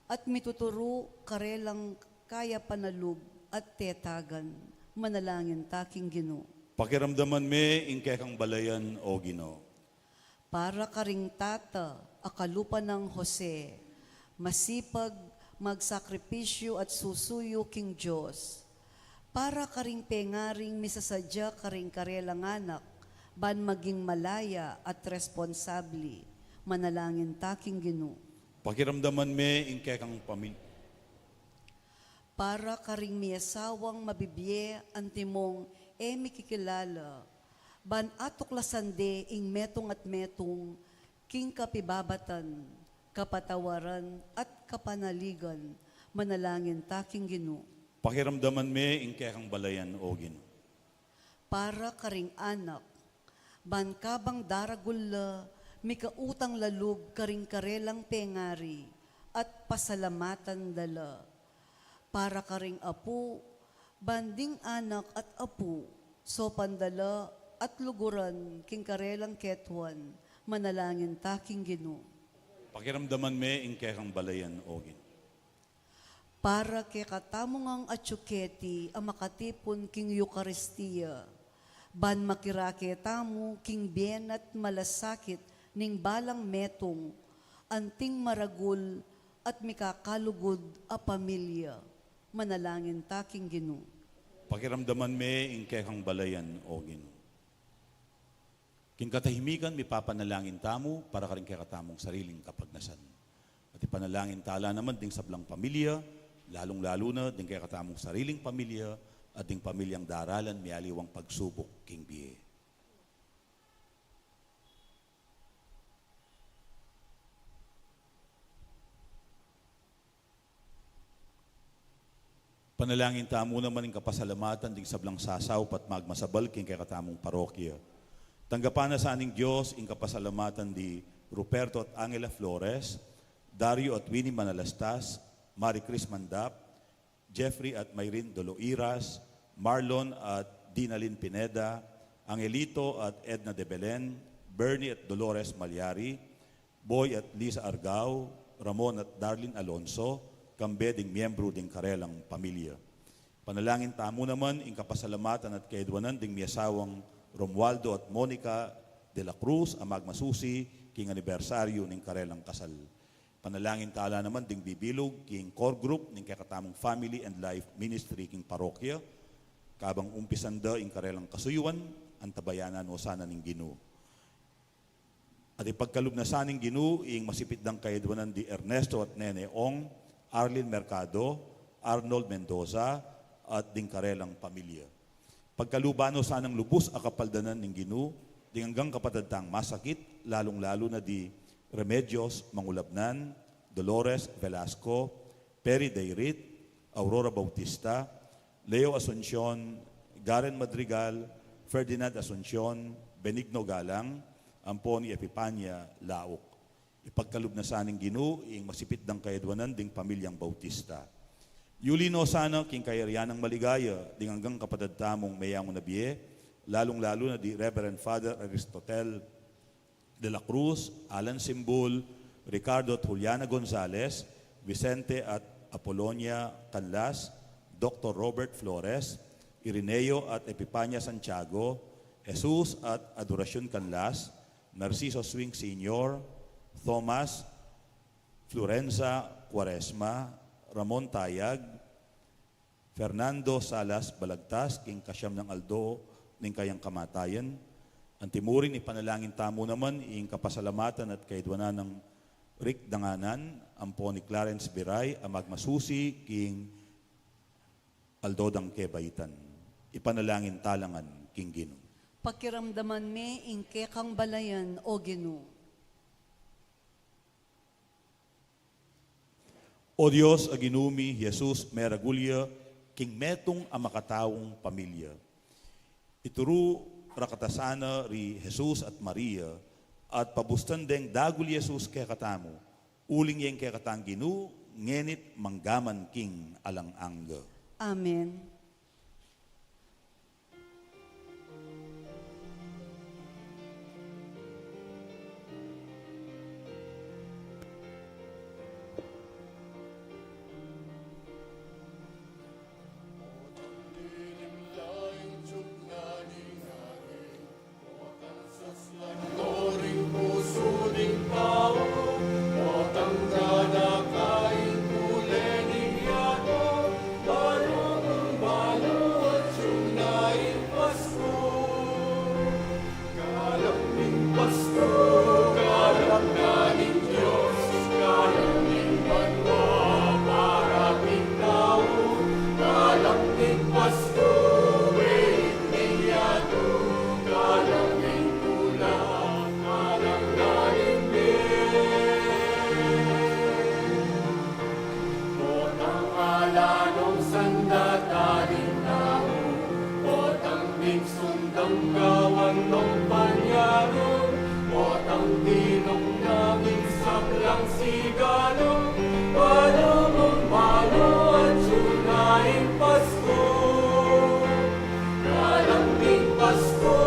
at mituturo karelang kaya panalub at tetagan. Manalangin taking Ginoo. Pakiramdaman me ingke kang balayan o Ginoo. Para karing tata, akalupa ng Jose, masipag, magsakripisyo at susuyo king Diyos. Para karing pengaring misasadya karing karelang anak, ban maging malaya at responsabli. Manalangin taking Ginoo. Pakiramdaman me ingke kang pamilya. Para karing miyasawang mabibye antimong mikikilala, ban atuklasande ing metong at metong king kapibabatan, kapatawaran at kapanaligan. Manalangin taking Ginoo. Pakiramdaman me ingke kang balayan o Ginoo. Para karing anak, ban kabang daragulla, mikautang lalug karing karelang pengari, at pasalamatan dala. Para karing apu, banding anak at apu, so pandala at luguran king karelang ketwan. Manalangin taking Ginoo. Pakiramdaman me ingke kang balayan o Ginoo. Para kay katamong ang atsuketi ang makatipon king Eucharistia, ban makirake tamo king bien at malasakit ning balang metong, anting maragul at mikakalugod a pamilya. Manalangin taking Ginoo. Pakiramdaman me ingke kang balayan o Ginoo. King katahimikan mi papanalangin tamo para karing kakatamong sariling kapagnasan. At ipanalangin tala naman ding sablang pamilya, lalong-lalo na ding kakatamong sariling pamilya at ding pamilyang daralan mi aliwang pagsubok king biye. Panalangin tamo naman ang kapasalamatan ding sablang sasaw pat magmasabal king kakatamong parokya. Tanggapan na sa aning Diyos ang kapasalamatan di Ruperto at Angela Flores, Dario at Winnie Manalastas, Marie Chris Mandap, Jeffrey at Mayrin Doloiras, Marlon at Dinalyn Pineda, Angelito at Edna de Belen, Bernie at Dolores Malyari, Boy at Lisa Argao, Ramon at Darlene Alonso, kambe ding miyembro ding karelang pamilya. Panalangin tamo naman ang kapasalamatan at kaidwanan ding miyasawang Romualdo at Monica de la Cruz ang magmasusi king anibersaryo ning karelang kasal. Panalangin tala naman ding bibilog king core group ning kakatamong Family and Life Ministry king parokya, kabang umpisanda ing karelang kasuyuan, ang tabayanan o sana ning Ginoo. At ipagkalub na sa ning Ginoo ing masipit dang kaidwanan di Ernesto at Nene Ong, Arlene Mercado, Arnold Mendoza, at ding karelang pamilya. Pagkalubano sanang lubos akapaldanan ng Ginoo, ding hanggang kapatadtang masakit, lalong-lalo na di Remedios Mangulabnan, Dolores Velasco, Perry Dayrit, Aurora Bautista, Leo Asuncion, Garen Madrigal, Ferdinand Asuncion, Benigno Galang, Amponi Epipania Laok. Ipagkalub na saning Ginoo ing masipit dang kaedwanan ding pamilyang Bautista. Yulino sana king kayaryanang maligaya ding hanggang kapadadtamong mayamong nabiye, lalong-lalo na di Reverend Father Aristotel de la Cruz, Alan Simbul, Ricardo at Juliana Gonzalez, Vicente at Apolonia Canlas, Dr. Robert Flores, Irineo at Epipania Santiago, Jesus at Adoracion Canlas, Narciso Swing Sr., Thomas, Florenza Quaresma, Ramon Tayag, Fernando Salas Balagtas, king kasyam ng Aldo, ning kayang kamatayan. Ang timurin ipanalangin tamo naman, ing kapasalamatan at kaidwanan ng Rick Danganan, ampo ni Clarence Biray, ang magmasusi, king Aldo Dang Kebaitan. Ipanalangin talangan, king Ginoo. Pakiramdaman me ingke kang balayan o Ginoo. O Diyos, aginumi, Jesus, meragulya, king metong ang makatawong pamilya. Ituru rakatasana ri Jesus at Maria, at pabustan deng dagul Jesus kaya katamo, uling yang kaya katang Ginu, ngenit manggaman king alang angga. Amen. Toring puso ding tao, o tanggada kain kulening yato, balo at sunaing Pasko. Kalam ning Pasko, kalam na ning Diyos, kalam ning banwa para ning tao, kalam ning Pasko, wait ning yato, kalam ning tula, kalam na ning Botang alanong sandataling tao, botang ning sundang gawan ng panyaron, botang tinong naming sablang sigalong, palumong malo at sunaing Pasko. Kalam ning Pasko,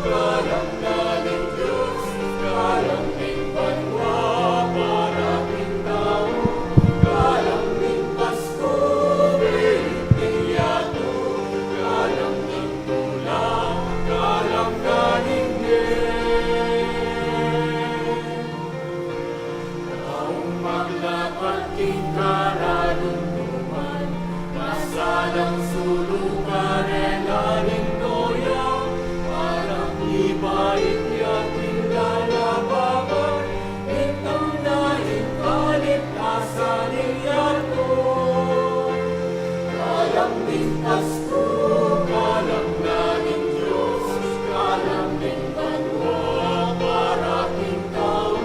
kalam na ning Diyos, kalam ning banwa para ning tao, kalam ning Pasko, wait ning yato, kalam ning tula, kalam na ning Taong maglakad king kararuntuman, masalang sulukan ning toya, parang ibait yating lalabagan, itang naing kaligtasan ning yato. Kalam ning Pasko, kalam na ning Diyos, kalam ning banwa para king tao,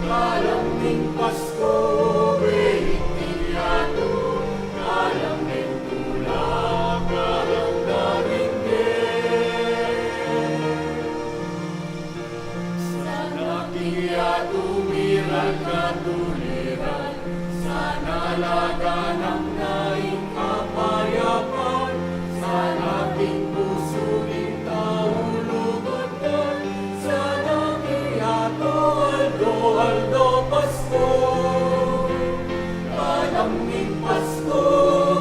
kalam ning Pasko, wait ning yato, kalam ning tula, kalam na ning Sana tiya tumiran katuliran, sana laganap naing kapayapan, sana king puso ning taulugutan, sana kiyato aldo Pasko. Kalam ning Pasko,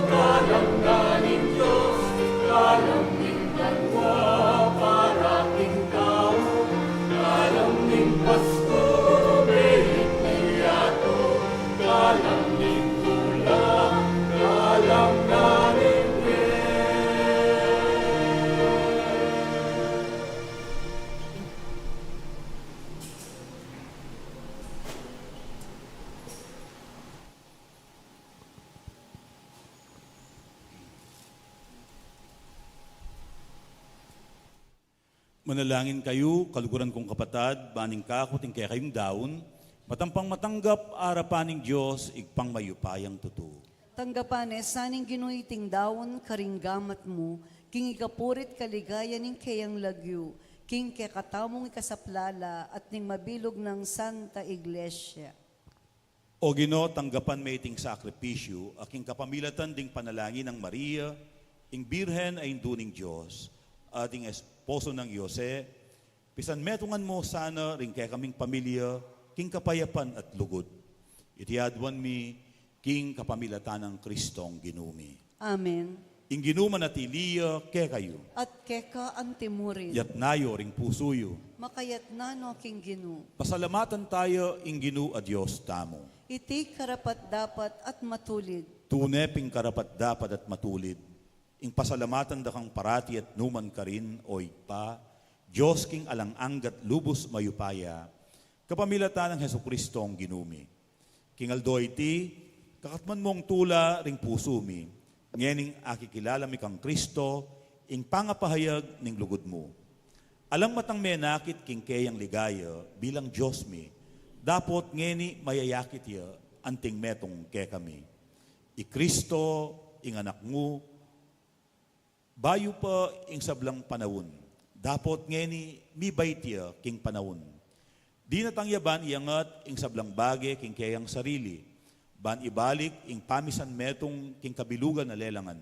kalam na ning Diyos, kalam ning banwa para king tao, kalam ning Pasko, wait ning yato, kalam ning tula, kalam na ning Manalangin kayo, kaluguran kong kapatad, baning kako, ting kaya kayong daon, matampang matanggap arapaning Diyos, igpang mayupayang totoo. Tanggapan saning ginuiting dawon karinggamat mo, king ikapurit kaligaya ning kayang lagyo, king kakatamong ikasaplala at ning mabilog ng Santa Iglesia. O Ginoo, tanggapan may iting sakripisyo, aking kapamilatan ding panalangin ng Maria, ing birhen ay induning Diyos, ating esposo ng Yose, pisan metungan mo sana rin kaya kaming pamilya, king kapayapan at lugod. Itiadwan mi, king kapamilatan ng Kristong ginumi. Amen. Ing ginuman at iliya, kaya kayo, At keka antimurin, yat nayo ring pusuyo. makayat na no king ginu. Pasalamatan tayo, ing ginu a Diyos tamo. Iti karapat dapat at matulid. Tuneping karapat dapat at matulid. Ing pasalamatan da kang parati at numan ka rin, o pa, Diyos king alang-anggat lubos mayupaya, kapamilatan ng Heso Kristo ang ginumi. King Aldo iti, kakatman mong tula ring puso mi, ngening akikilala mi kang Kristo, ing pangapahayag ning lugod mo. Alang matang menakit king kayang ligaya, bilang Diyos mi, dapot ngeni mayayakit ya, anting metong ke kami. I Kristo, ing anak mo, Bayo pa ing sablang panahon. Dapot ngeni mi baitya king panahon. Di natangyaban iangat ing sablang bage king kayang sarili. Ban ibalik ing pamisan metong king kabilugan na lelangan.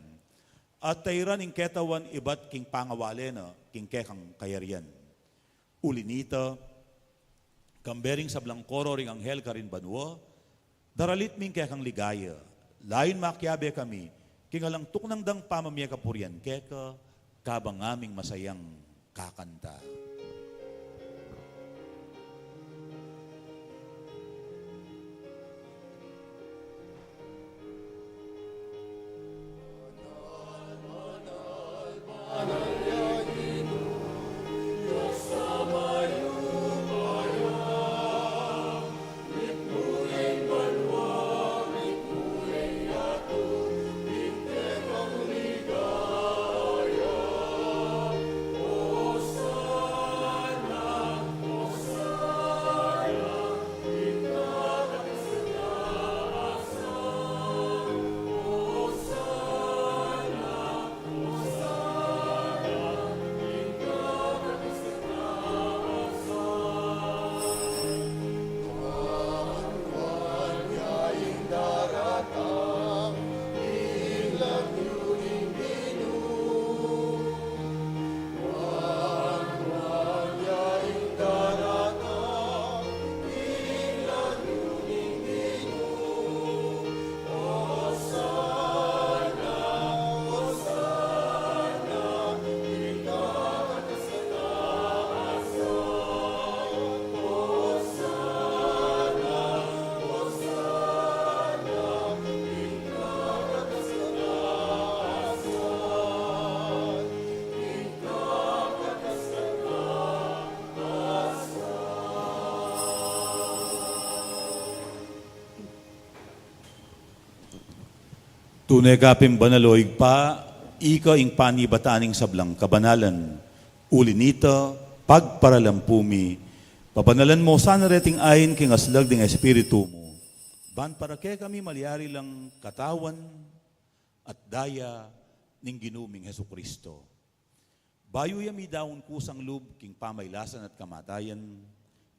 At tayran ing ketawan ibat king pangawalena king kekang kayarian. Ulinita, kambering sablang koro ring anghel karin banwa, daralit ming kekang ligaya. Lain makyabe kami, king alang tuknang dang pamamya kapurian keka, kabang aming masayang kakanta. Tunay kapim banaloig pa, ika ing panibataning sablang kabanalan. Ulinita, pagparalampumi, papanalan mo sana reting ayin king aslag ding espiritu mo. Ban para kaya kami maliari lang katawan at daya ning ginuming Heso Kristo. Bayo yami daon kusang lub king pamaylasan at kamatayan,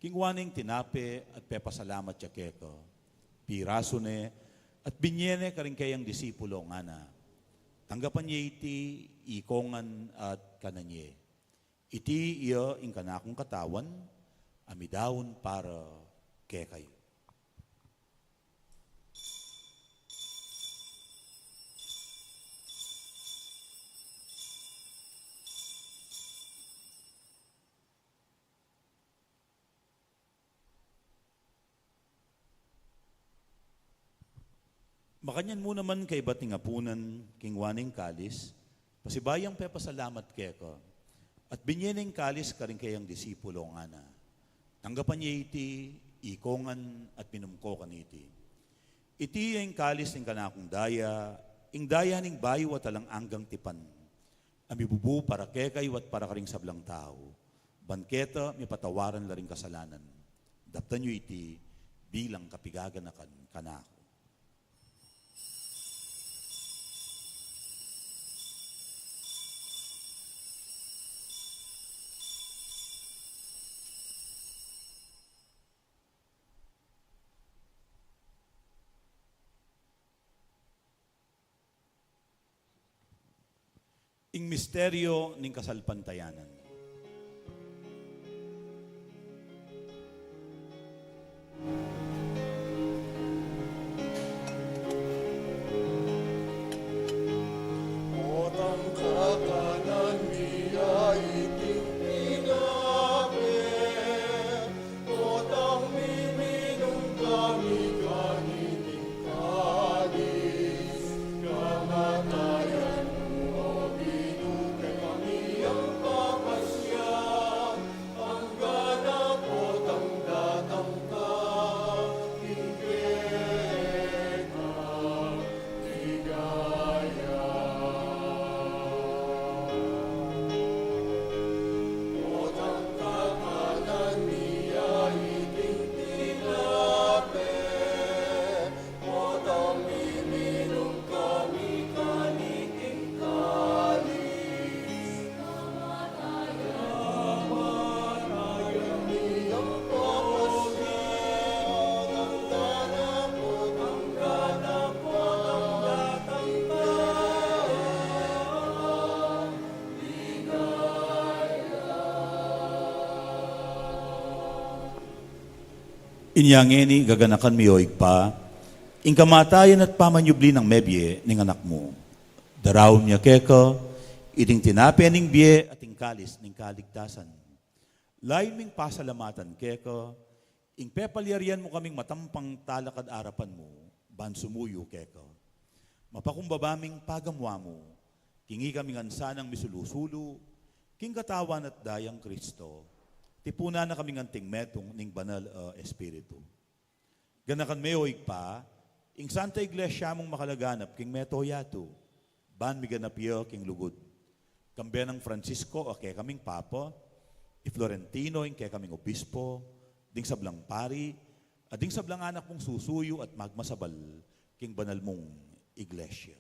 king waning tinape at pepasalamat ya keka. Piraso ne, at binyene karing kayang disipulo nga na. Tanggapan niya iti ikongan at kananye. Iti iya ing kanakong katawan, amidawon para kay kayo. Makanyan mo naman kay bating apunan, king waning kalis, pasibayang pepasalamat keka, at binyeneng kalis karing kayang disipulo nga na. Tanggapan niya iti, ikongan at minumko kaniti. Iti yung kalis ng kanakong daya, ing daya ning bayo at alang anggang tipan. Amibubu para kekay at para karing sablang tao. Banketa, may patawaran la ring kasalanan. Daptan niyo iti, bilang kapigaganakan kanako. Ing misteryo ning kasalpantayanan. Otang kakanan niya iting pinape, otang miminong kami kanining kalis, kamatayan mo binuke kami ang Inyangeni gaganakan miyoig pa, ing kamatayan at pamanyubli ng mebye ning anak mo. Daraw niya keka, iting tinapi ning biye at ing kalis ning kaligtasan. Lain ming pasalamatan keka, ing pepalyarian mo kaming matampang talakad arapan mo, ban sumuyo keka. Mapakumbabaming pagamwa mo, kingi kaming ansanang misulusulu, king katawan at dayang Kristo, tipuna na kaming anting metong ning banal espiritu. Ganakan meoig pa, ing Santa Iglesia mong makalaganap king meto yato, ban miganapyo king lugod. Kambe ng Francisco o kaya kaming papa, i Florentino ing kaya kaming obispo, ding sablang pari, at ding sablang anak mong susuyo at magmasabal king banal mong iglesia.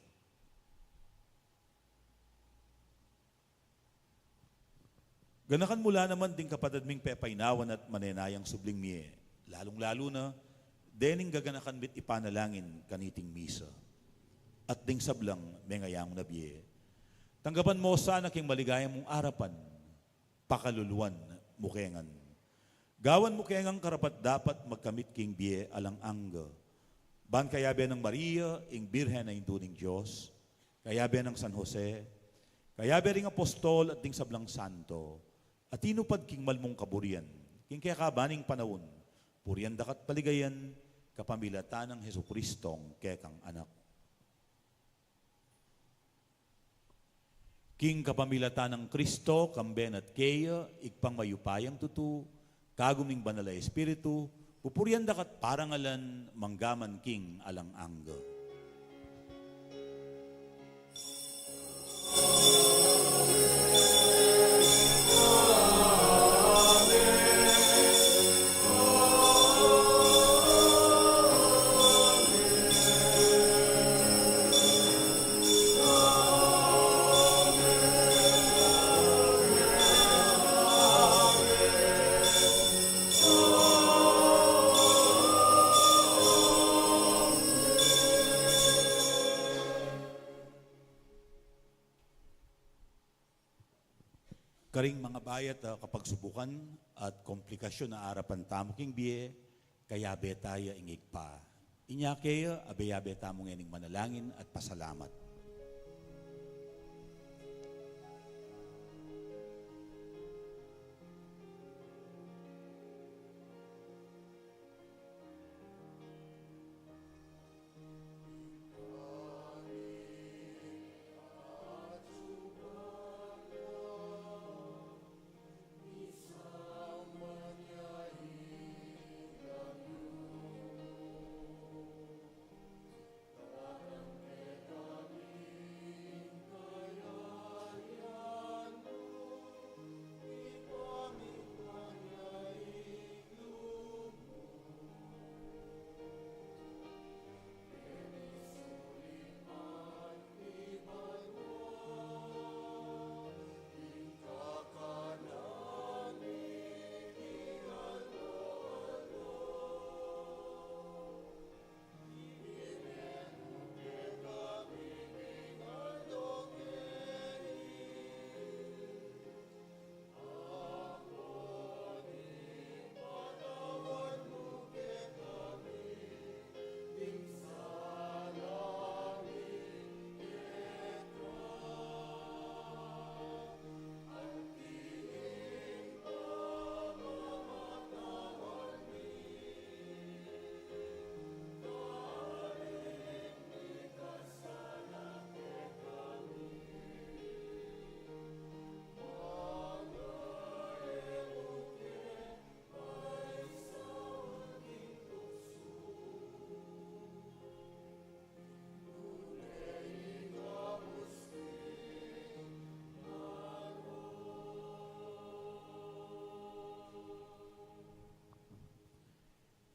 Ganakan mula naman ding kapatid ming pepainawan at manenayang subling miye, lalong-lalo na, dening gaganakan mit ipanalangin kaniting misa. At ding sablang mengayang na biye. Tanggapan mo sana king maligayang mong arapan, pakaluluan mukengan. Gawan mukengang karapat dapat magkamit king biye alang angga. Ban kayabe ng Maria, ing Birhen na induning Diyos, kayabe ng San Jose, kayabe ring apostol at ding sablang santo, at inupad king malmong kaburian, king kaya kabaning panahon, purian dakat paligayan, kapamilatan ng Jesucristong kekang anak. King kapamilatan ng Kristo, kamben at keya, igpang mayupayang tutu, kaguming banala espiritu, pupurian dakat parangalan, manggaman king alang angga. Karing mga bayat kapag subukan at komplikasyon na arapan tamo king biye, kaya betaya ingig pa. Inya kaya abeyabe tamo ngayon manalangin at pasalamat.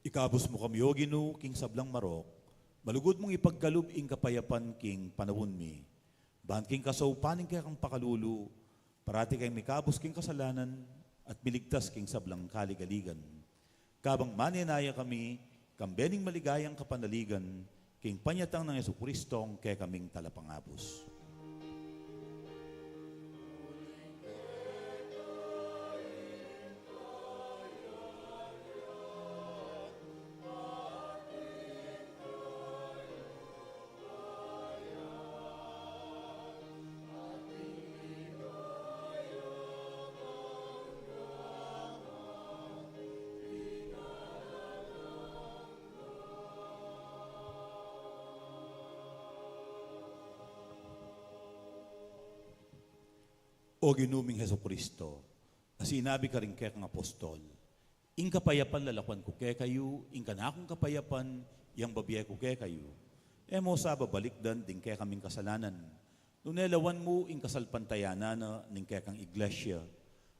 Ikabos mo kami, O Ginoo, king sablang marok, malugod mong ipagkalub ing kapayapan king panahon mi. Bahan king kasaupaning kaya kang pakalulu, parati kayong mikabos king kasalanan, at miligtas king sablang kaligaligan. Kabang maninaya kami, kambening maligayang kapanaligan, king panyatang ng Jesucristong kaya kaming talapangabos. O ginuming Heso Kristo, na sinabi ka rin kaya kang apostol, ing kapayapan lalakwan ko kaya kayo, ing kanakong kapayapan, yang babiya ko kaya kayo. E mo sa babalikdan, din kaya kaming kasalanan. Nunelawan mo, ing kasalpantayana na, ning kaya kang iglesia.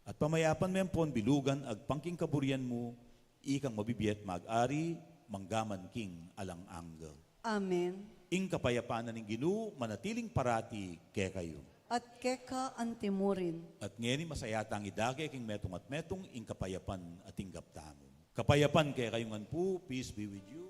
At pamayapan mo pon bilugan, ag pangking kaburian mo, ikang mabibiyat mag-ari, manggaman king alang angga. Amen. Ing kapayapan na ning Ginoo, manatiling parati kaya kayo. At keka antimurin. At ngayon masayatang idage king metong at metong ing kapayapan at ing gaptamon. Kapayapan kaya kayong po, peace be with you.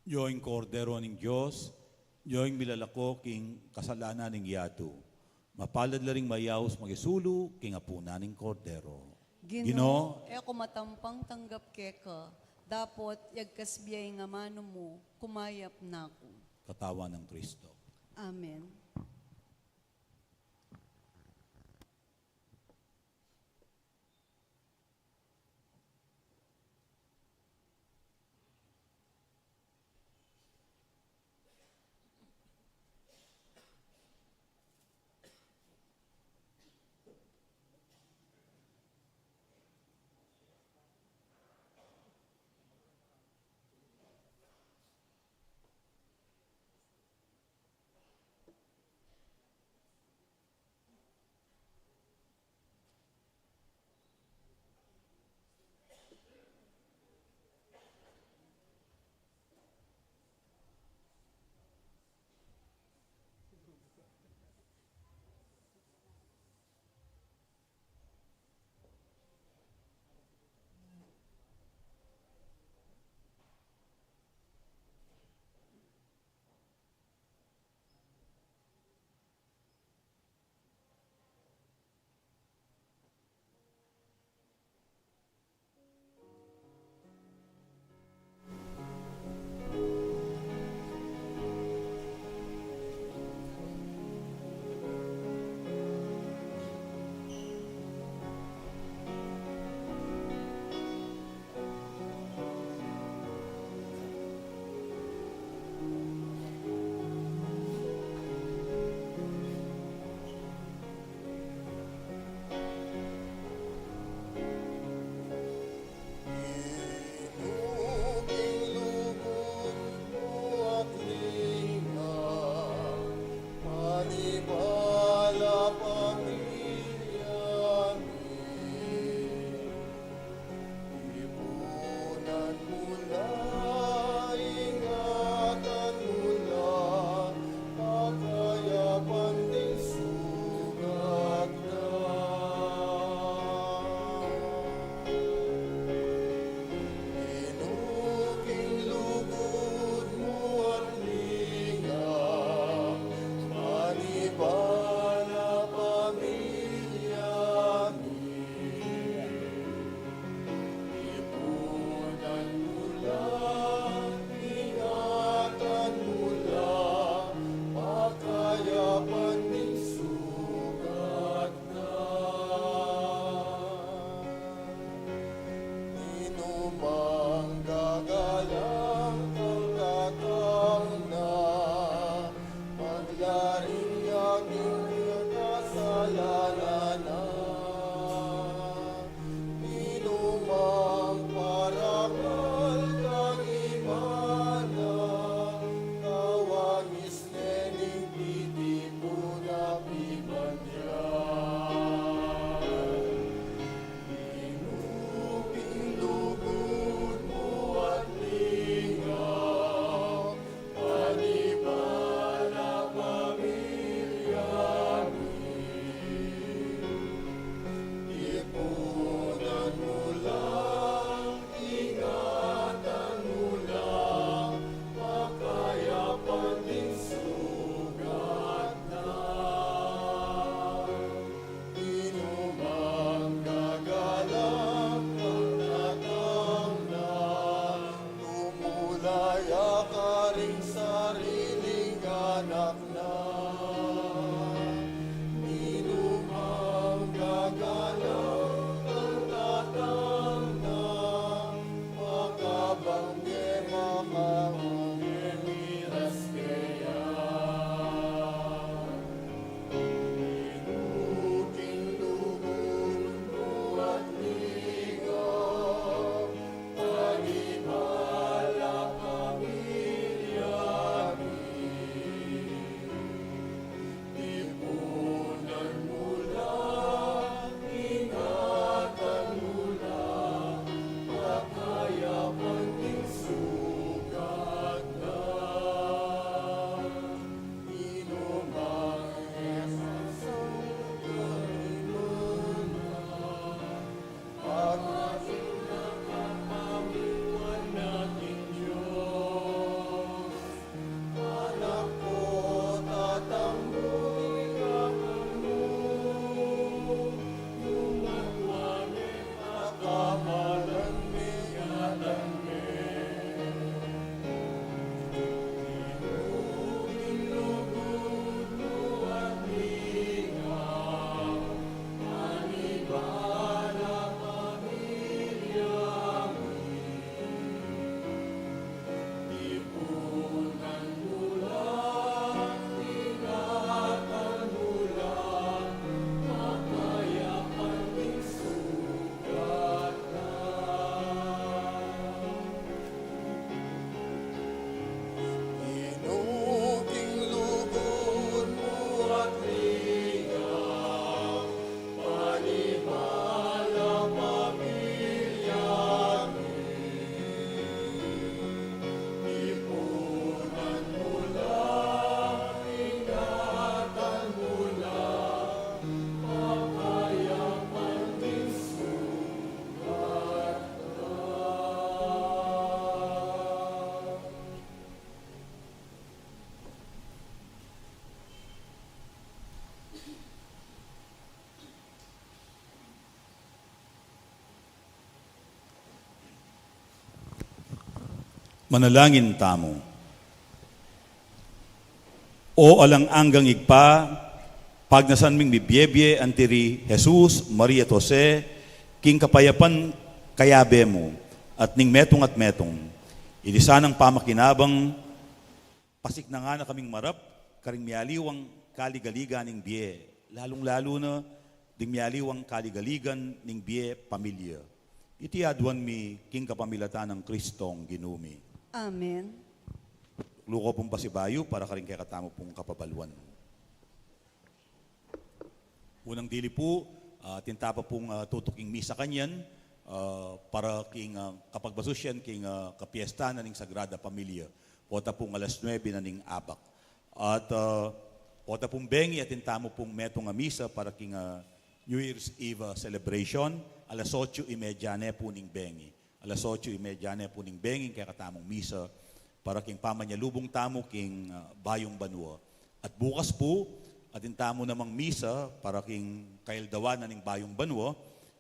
Yoing kordero ning Diyos, yoing milalako king kasalanan ning yato. Mapalad laring mayaos magisulu king apuna ning kordero. Ginoo, ako matampang tanggap keka. Dapot, yagkasbiyay nga mano mo, kumayap na ako. Katawan ng Kristo. Amen. Manalangin tamo. O alang anggang igpa, pagnasan ming bibyebye antiri Jesus, Maria at Jose, king kapayapan kayabe mo, at ning metong at metong. Ilisanang pamakinabang, pasik na nga na kaming marap, karing mialiwang kaligaligan ning biye, lalong-lalo na ding mialiwang kaligaligan ning biye pamilya. Iti adwan mi king kapamilatan ng Kristong ginumi. Amen. Luko pong pasibayo para karing kay katamo pong kapabaluan. Unang dili po, tintapa pong tutuking misa kanyan para king kapagbasusyan king kapiesta na ning Sagrada Pamilya. Pota pong alas 9 na ning abak. At pota pong bengi at tintamo pong metong misa para king New Year's Eve celebration. Alas 8:30 na po ning bengi. Alas 8:30 na po ning bengi kaya katamong misa para king pamanyalubong tamo king Bayong Banwa. At bukas po, atin tamo namang misa para king kaildawan na ning Bayong Banwa,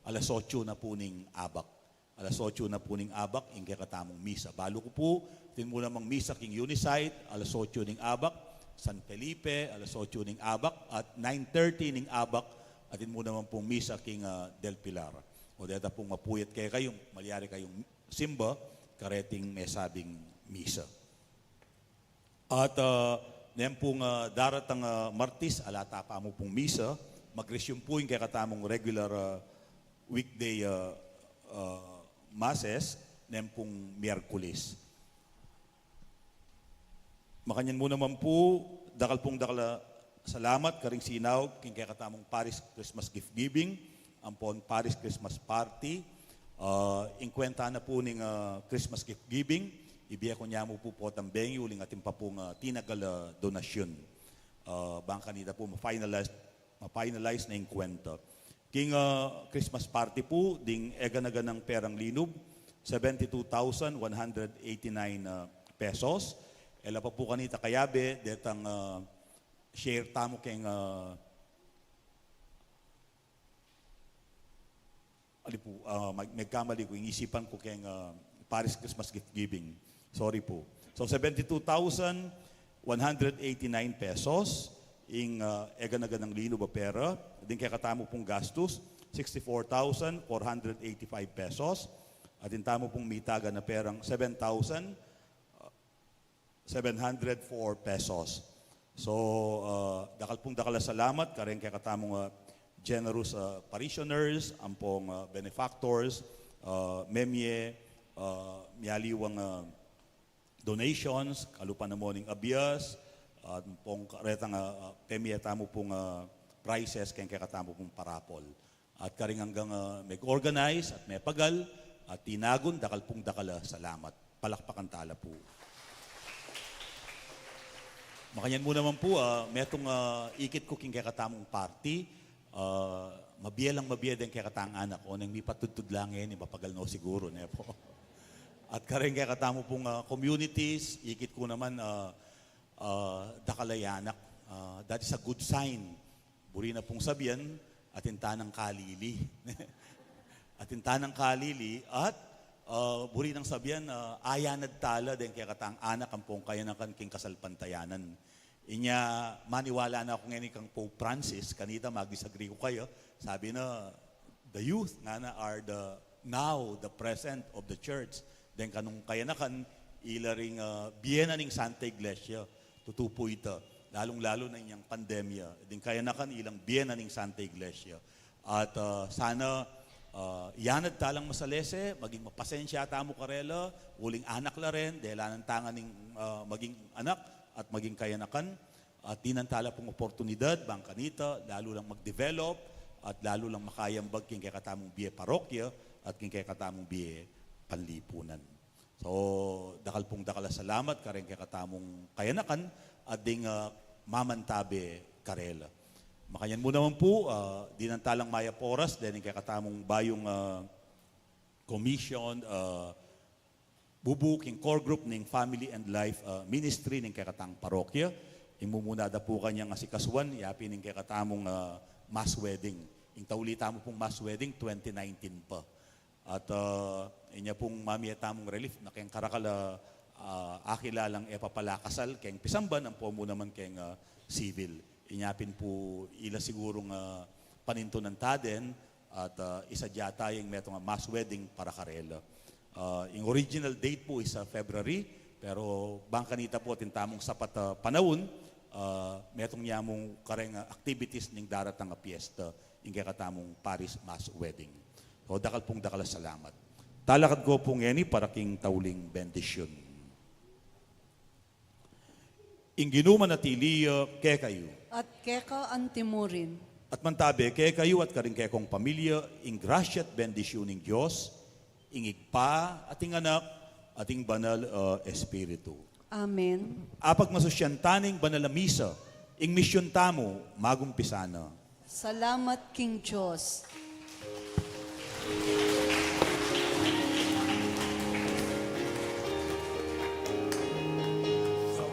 alas 8 na po ning abak. Alas 8 na po ning abak, ing kaya katamong misa. Balo ko po, atin mo namang misa king Unisite, alas 8 ning abak, San Felipe, alas 8 ning abak, at 9:30 ning abak, atin mo naman pong misa king Del Pilar. O deta pong mapuyat kayong, malyari kayong simba, kareting may sabing misa. At ngayon pong daratang Martis, alata pa mo pong misa, mag-resume po yung kaya katamong regular weekday masses, ngayon pong Miyerkules. Makanyan mo naman po, dakal salamat, karing sinaw, king kaya katamong Paris Christmas Gift Giving, ampon Paris Christmas Party, inkwenta na po ning Christmas Gift Giving, ibiya ko niya mo po po tambengi, uling ating pa pong tinagal donasyon. Bangka nita po ma-finalize na yung kwenta. King Christmas Party po, ding eganaga ng perang linub, 72,189 pesos. Ela pa po kanita kayabe, detang share tamo keng magkamali ko, ingisipan ko keng Paris Christmas Gift Giving. Sorry po. So 72,189 pesos ing eganaga ng lino ba pera. Din kaya katamo pong gastos 64,485 pesos. At din tamo pong mitaga na perang 7,704 pesos. So dakal salamat karen kaya katamong generous parishioners, ampong benefactors, memye, miyaliwang donations, kalupan na morning abiyas, at pong karetang pemye tamo pong prices kaya katamo pong parapol. At karing hanggang mag-organize at may pagal, at tinagon, dakal salamat. Palakpakan tala po. Makanyan mo naman po, metong ikit ko kaya katamong party, mabiya din kaya katang anak ko, nang may patudtud lang yan, ipapagal no siguro. Ne po. At karing kaya katamo pong communities, ikit ko naman dakalayanak. That is a good sign. Buri na pong sabihan, atintanang kalili. Atintanang kalili, at buri nang sabihan, ayanad tala din kaya katang anak ang pong kaya nakan king kasalpantayanan. Inya, maniwala na ako ngayon kang Pope Francis, kanita mag-disagree ko kayo, sabi na, the youth nga na are the present of the church. Then kanong kaya na kan, ilaring biyena ning Santa Iglesia, tutupo ito, lalong-lalo na inyang pandemya. Then kaya na kan, ilang biyena ning Santa Iglesia. At sana, yanad talang masalese, maging mapasensya tamo karela, uling anak la rin, dahil anantangan ning maging anak, at maging kayanakan, at tinantala pong oportunidad, bangkanita, lalo lang mag-develop, at lalo lang makayambag king kaya katamong biye parokya, at king kaya katamong biye panlipunan. So, dakal salamat, karing kaya katamong kayanakan, at ding mamantabe karela. Makanyan mo naman po, dinantalang maya poras, dahil kaya katamong bayong commission, bubuking core group ng Family and Life Ministry ng kakatang parokya. Imumunada po kanyang asikasuan, yapi ng kakatamong mass wedding. Yung taulita mo pong mass wedding, 2019 pa. At inya pong mamiya tamong relief na kayang karakala akilalang epapalakasal keng pisamban ang pomo naman keng civil. Inyapin po ila sigurong panintunan taden at isa diyata yung metong mass wedding para karela. Yung original date po is February, pero bangkanita po tintamong sapat panahon, metong nyamong kareng activities ning daratang piyesta yung katamong Paris mass wedding. So dakal salamat. Talakad ko pong ngeni para king tauling bendisyon. Inginuman na tiliya ke kayo. At keka antimurin. At mantabi ke kayo at karing kekong pamilya, ing grasya at bendisyon ng Diyos, ing igpa, ating anak, ating banal espiritu. Amen. Apag masusyantaning banal na misa, ing misyon tamo, magumpisana. Salamat King Diyos. Sa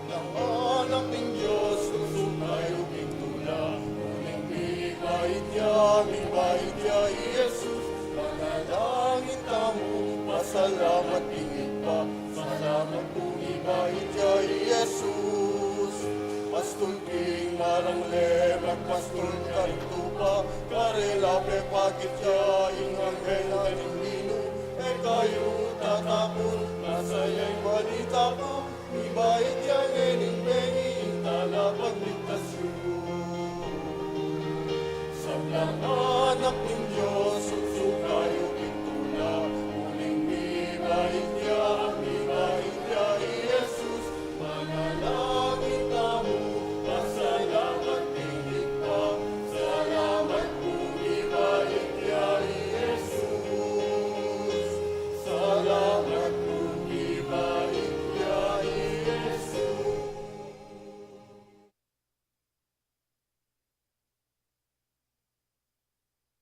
anak ng Diyos, susukay uming tula. Uling mibait ya, Jesus. Panalangin tamo, pasalamat tingin pa. Salamat kung ibait ya, Jesus. Pastul king marang lemak, pastul karitupa. Karela pe pagit ya, ingang